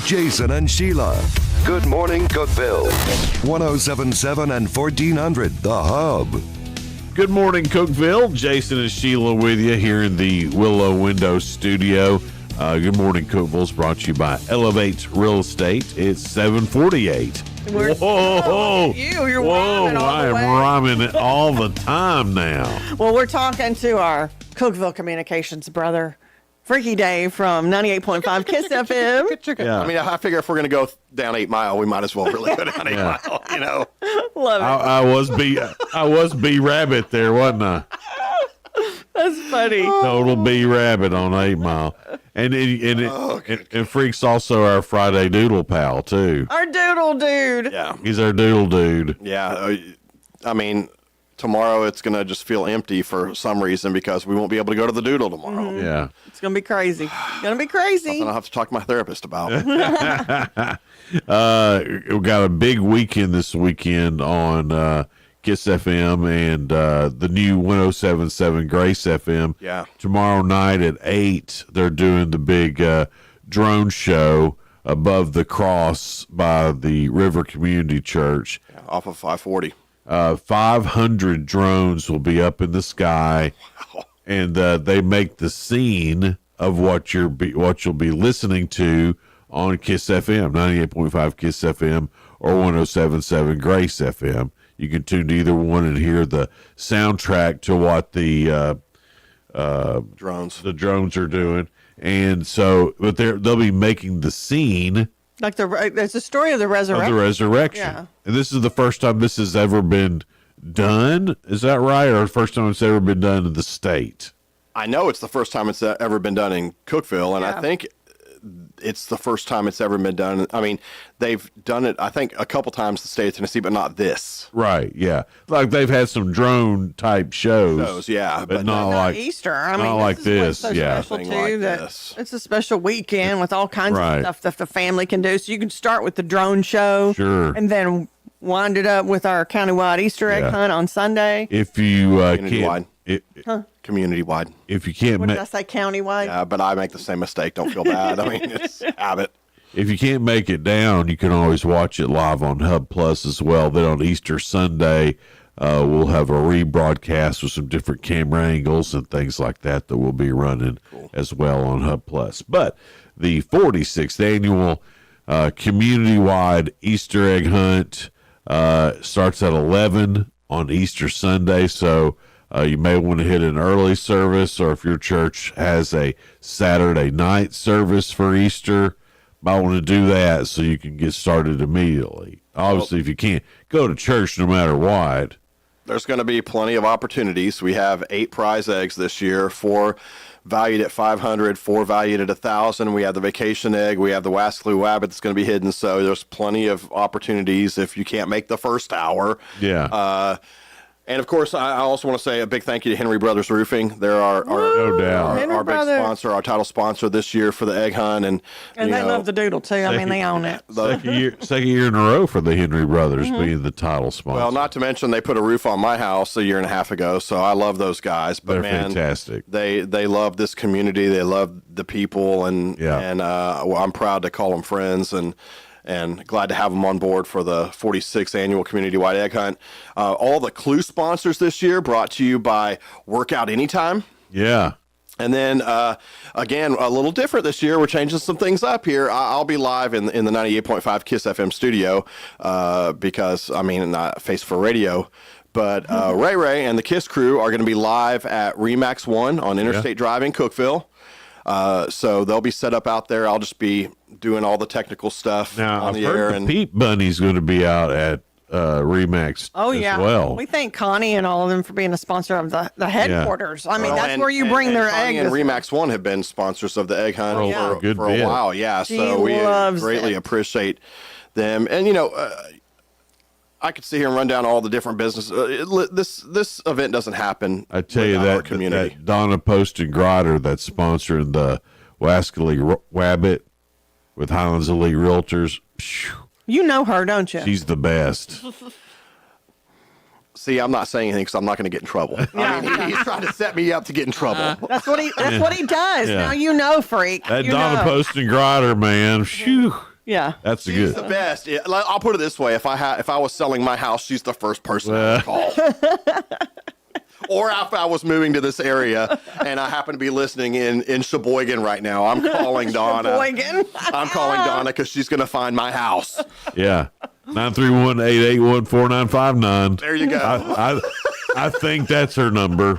Jason and Sheila. Good morning, Cookeville. 1077 and 1400, The Hub. Good morning, Cookeville. Jason and Sheila with you here in the Willow Window Studio. Good morning, Cookeville is brought to you by Elevate Real Estate. It's 7:48. Whoa! You're Whoa! rhyming all I the am way. rhyming it all the time now. Well, we're talking to our Cookeville Communications brother, Freaky Dave from 98.5 Kiss FM. Yeah. I mean, I figure if we're going to go down 8 Mile, we might as well really go down 8 Mile, you know. Love it. I was B Rabbit there, wasn't I? That's funny. Total B Rabbit on 8 Mile. And Freak's also our Friday Doodle pal, too. Our doodle dude. Yeah. He's our doodle dude. Yeah. I mean, tomorrow it's going to just feel empty for some reason because we won't be able to go to the doodle tomorrow. Mhm. Yeah. It's going to be crazy. It's going to be crazy. Something I'll have to talk to my therapist about. We've got a big weekend this weekend on Kiss FM and the new 107.7 Grace FM. Yeah. Tomorrow night at 8, they're doing the big drone show above the cross by the River Community Church. Yeah, off of 540. 500 drones will be up in the sky, and they make the scene of what you'll be listening to on Kiss FM, 98.5 Kiss FM or 107.7 Grace FM. You can tune to either one and hear the soundtrack to what the drones are doing. And so, but they'll be making the scene Like there's a story of the resurrection. of the resurrection. Yeah. And this is the first time this has ever been done. Is that right? Or the first time it's ever been done in the state? I know it's the first time it's ever been done in Cookeville, and I think it's the first time it's ever been done. I mean, they've done it, I think, a couple times in the state of Tennessee, but not this. Right, yeah. Like they've had some drone type shows. Yeah, but not like Easter. I mean, not like this. this. Is Yeah. what's so special too, that it's a special weekend with all kinds Right. of stuff that the family can do. So you can start with the drone show, Sure. and then wind it up with our countywide Easter egg Yeah. hunt on Sunday. If you Community-wide. Huh? Community-wide. If you can't What did I say? Countywide. Yeah, but I make the same mistake. Don't feel bad. I mean, it's habit. If you can't make it down, you can always watch it live on Hub Plus as well. Then on Easter Sunday, we'll have a rebroadcast with some different camera angles and things like that we'll be running as well on Hub Plus. But the 46th annual community-wide Easter egg hunt starts at 11 on Easter Sunday, so you may want to hit an early service, or if your church has a Saturday night service for Easter, might want to do that so you can get started immediately. Obviously, if you can't go to church no matter what. There's going to be plenty of opportunities. We have 8 prize eggs this year, 4 valued at $500, 4 valued at $1,000. We have the vacation egg. We have the Wascaloo Wabbit that's going to be hidden. So there's plenty of opportunities if you can't make the first hour. Yeah. And of course, I also want to say a big thank you to Henry Brothers Roofing. They're no doubt Henry our big Brothers. sponsor, our title sponsor this year for the egg hunt, and And you they know, love the doodle too. I mean, they own it. Second year in a row for the Henry Brothers being the title sponsor. Well, not to mention they put a roof on my house a year and a half ago, so I love those guys. But They're man, fantastic. They love this community. They love the people, and well, I'm proud to call them friends, and glad to have them on board for the 46th annual community-wide egg hunt. All the Clue sponsors this year brought to you by Workout Anytime. Yeah. And then, again, a little different this year. We're changing some things up here. I'll be live in the 98.5 Kiss FM studio because, I mean, not Face for Radio. But Ray Ray and the Kiss crew are going to be live at Remax 1 on Interstate Drive in Cookeville. So they'll be set up out there. I'll just be doing all the technical stuff Now, on I've the heard air. the And Peep Bunny's going to be out at Remax as well. We thank Connie and all of them for being a sponsor of the headquarters. I mean, Well, that's where you bring their Connie eggs. and Remax 1 have been sponsors of the egg hunt For a good for bit. a while. Yeah, She so we loves greatly appreciate them. And, you know, I could sit here and run down all the different businesses. This event doesn't happen. I tell you without our that community. Donna Post and Grotter that's sponsoring the Wascally Wabbit with Highlands Elite Realtors. You know her, don't you? She's the best. See, I'm not saying anything because I'm not going to get in trouble. I mean, he's trying to set me up to get in trouble. That's what he does. Yeah. Now you know, freak. That you Donna know. Poston Grider, man. Phew. Yeah. That's She's good. the best. Yeah, I'll put it this way: if I was selling my house, she's the first person I would call. Or if I was moving to this area and I happen to be listening in Sheboygan right now, I'm calling Donna. Sheboygan. I'm calling Donna because she's going to find my house. Yeah. 931-881-4959. There you go. I think that's her number.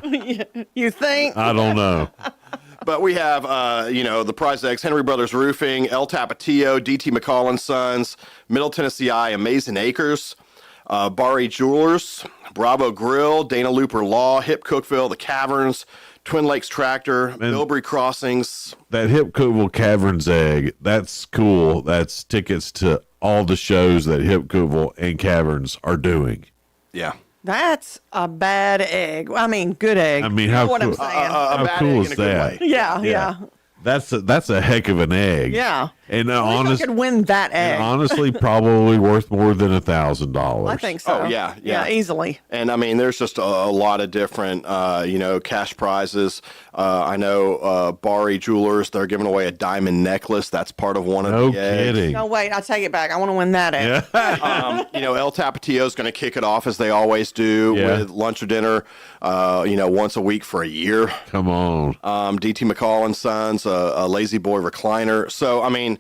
You think? I don't know. But we have, the Prize Eggs, Henry Brothers Roofing, El Tapatio, DT McCall & Sons, Middle Tennessee Eye, Amazing Acres, Bari Jewelers, Bravo Grill, Dana Looper Law, Hip Cookeville, The Caverns, Twin Lakes Tractor, Bilberry Crossings. That Hip Cookeville Caverns egg, that's cool. That's tickets to all the shows that Hip Cookeville and Caverns are doing. Yeah. That's a bad egg. I mean, good egg. I mean, You know how what cool, I'm saying? how cool is that? Yeah. That's a heck of an egg. Yeah. And I wish I could win that egg. honestly, probably worth more than $1,000. I think so. Oh, yeah. Easily. And I mean, there's just a lot of different, cash prizes. I know Bari Jewelers, they're giving away a diamond necklace. That's part of one of the eggs. No, wait, I take it back. I want to win that egg. El Tapatio is going to kick it off as they always do with lunch or dinner, once a week for a year. Come on. DT McCall & Sons, a Lazy Boy recliner. So, I mean,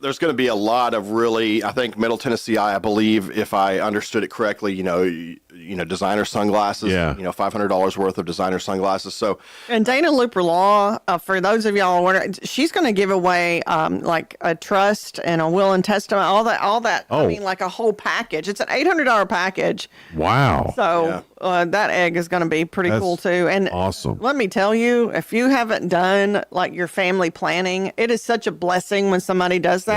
there's going to be a lot of really, I think Middle Tennessee Eye, I believe, if I understood it correctly, designer sunglasses, $500 worth of designer sunglasses. So, And Dana Looper Law, for those of y'all wondering, she's going to give away like a trust and a will and testament, all that. Oh. I mean, like a whole package. It's an $800 package. Wow. So that egg is going to be pretty That's cool too. And awesome. let me tell you, if you haven't done like your family planning, it is such a blessing when somebody does that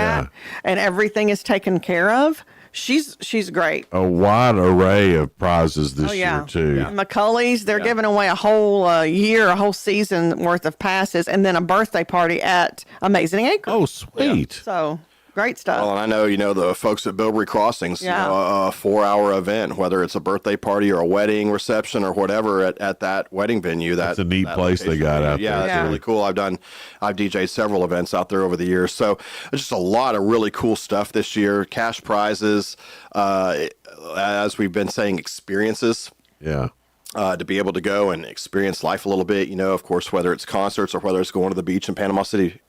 and everything is taken care of. She's great. A wide array of prizes this year, too. McCulley's, they're giving away a whole year, a whole season worth of passes, and then a birthday party at Amazing Acres. Oh, sweet. So, great stuff. Well, and I know, the folks at Bilberry Crossings, a 4-hour event, whether it's a birthday party or a wedding reception or whatever at that wedding venue. That's a neat place they got out there. Yeah, that's really cool. I've DJ'd several events out there over the years. So just a lot of really cool stuff this year. Cash prizes, as we've been saying, experiences. Yeah. To be able to go and experience life a little bit, of course, whether it's concerts or whether it's going to the beach in Panama City,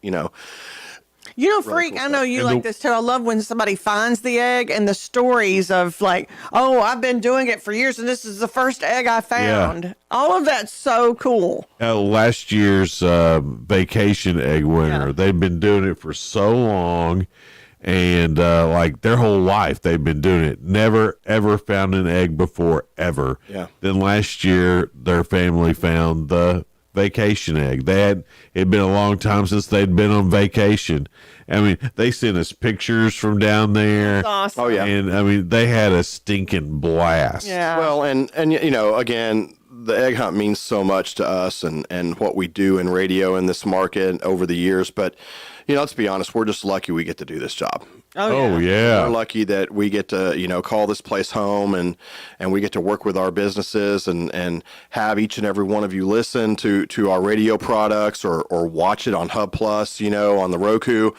Freak, I know you like this too. I love when somebody finds the egg and the stories of like, oh, I've been doing it for years and this is the first egg I found. Yeah. All of that's so cool. Last year's vacation egg winner, they've been doing it for so long. And like their whole life, they've been doing it. Never, ever found an egg before, ever. Yeah. Then last year, their family found the vacation egg. It'd been a long time since they'd been on vacation. I mean, they sent us pictures from down there. That's awesome. Oh, yeah. And I mean, they had a stinking blast. Yeah. Well, and again, the egg hunt means so much to us and what we do in radio in this market over the years. But, let's be honest, we're just lucky we get to do this job. Oh, yeah. We're lucky that we get to, call this place home and we get to work with our businesses and have each and every one of you listen to our radio products or watch it on Hub Plus, on the Roku.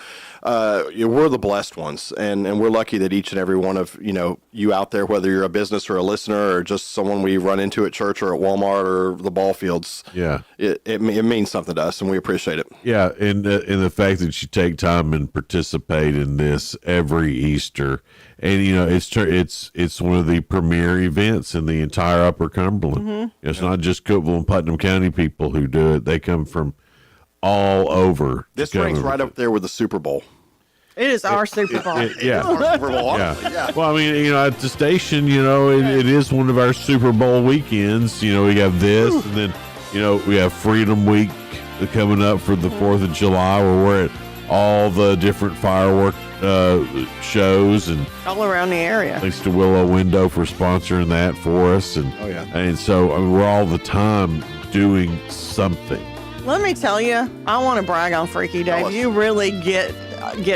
We're the blessed ones, and we're lucky that each and every one of you out there, whether you're a business or a listener or just someone we run into at church or at Walmart or the ball fields, it means something to us, and we appreciate it. Yeah, and the fact that you take time and participate in this every Easter, and it's one of the premier events in the entire Upper Cumberland. Mm-hmm. It's not just Cookeville and Putnam County people who do it; they come from all over. This ranks right up there with the Super Bowl. It is our Super Bowl. Yeah. Our Super Bowl. Yeah. Well, I mean, at the station, it is one of our Super Bowl weekends. We have this, and then, we have Freedom Week coming up for the 4th of July, where we're at all the different firework shows and all around the area. Thanks to Willow Window for sponsoring that for us. And, and so we're all the time doing something. Let me tell you, I want to brag on Freaky Dave. You really get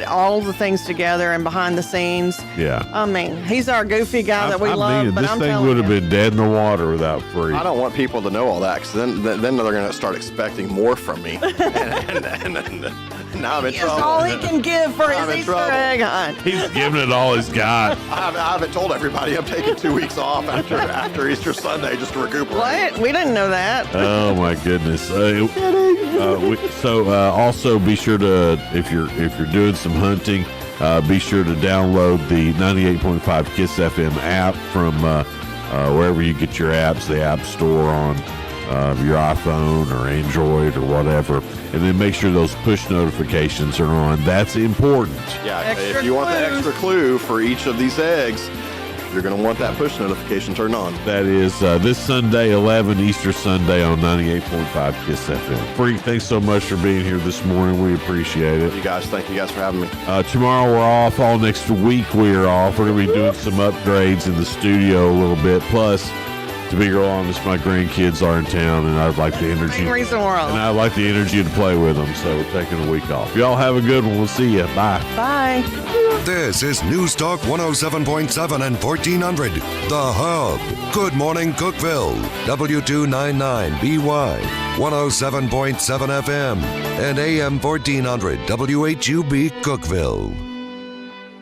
all the things together and behind the scenes. Yeah. I mean, he's our goofy guy that we love. But this I'm thing telling would have you, been dead in the water without Freak. I don't want people to know all that because then they're going to start expecting more from me. and now I'm in it's trouble. all he can give for I'm his in Easter trouble. egg hunt. He's giving it all he's got. I haven't told everybody I'm taking 2 weeks off after Easter Sunday just to recuperate. What? We didn't know that. Oh my goodness! Also be sure to if you're doing some hunting, be sure to download the 98.5 Kiss FM app from wherever you get your apps, the App Store on your iPhone or Android or whatever, and then make sure those push notifications are on. That's important. Yeah, if you want the extra clue for each of these eggs, you're going to want that push notification turned on. That is this Sunday, 11 Easter Sunday on 98.5 Kiss FM. Freak, thanks so much for being here this morning. We appreciate it. Thank you guys for having me. Tomorrow we're off. All next week we're off. We're going to be doing some upgrades in the studio a little bit. Plus, to be real honest, my grandkids are in town, and I'd like the energy. Main reason we're off. And I'd like the energy to play with them, so we're taking a week off. Y'all have a good one. We'll see you. Bye. Bye. This is News Talk 107.7 and 1400, The Hub. Good morning, Cookeville. W299BY, 107.7 FM, and AM 1400, WHUB Cookeville.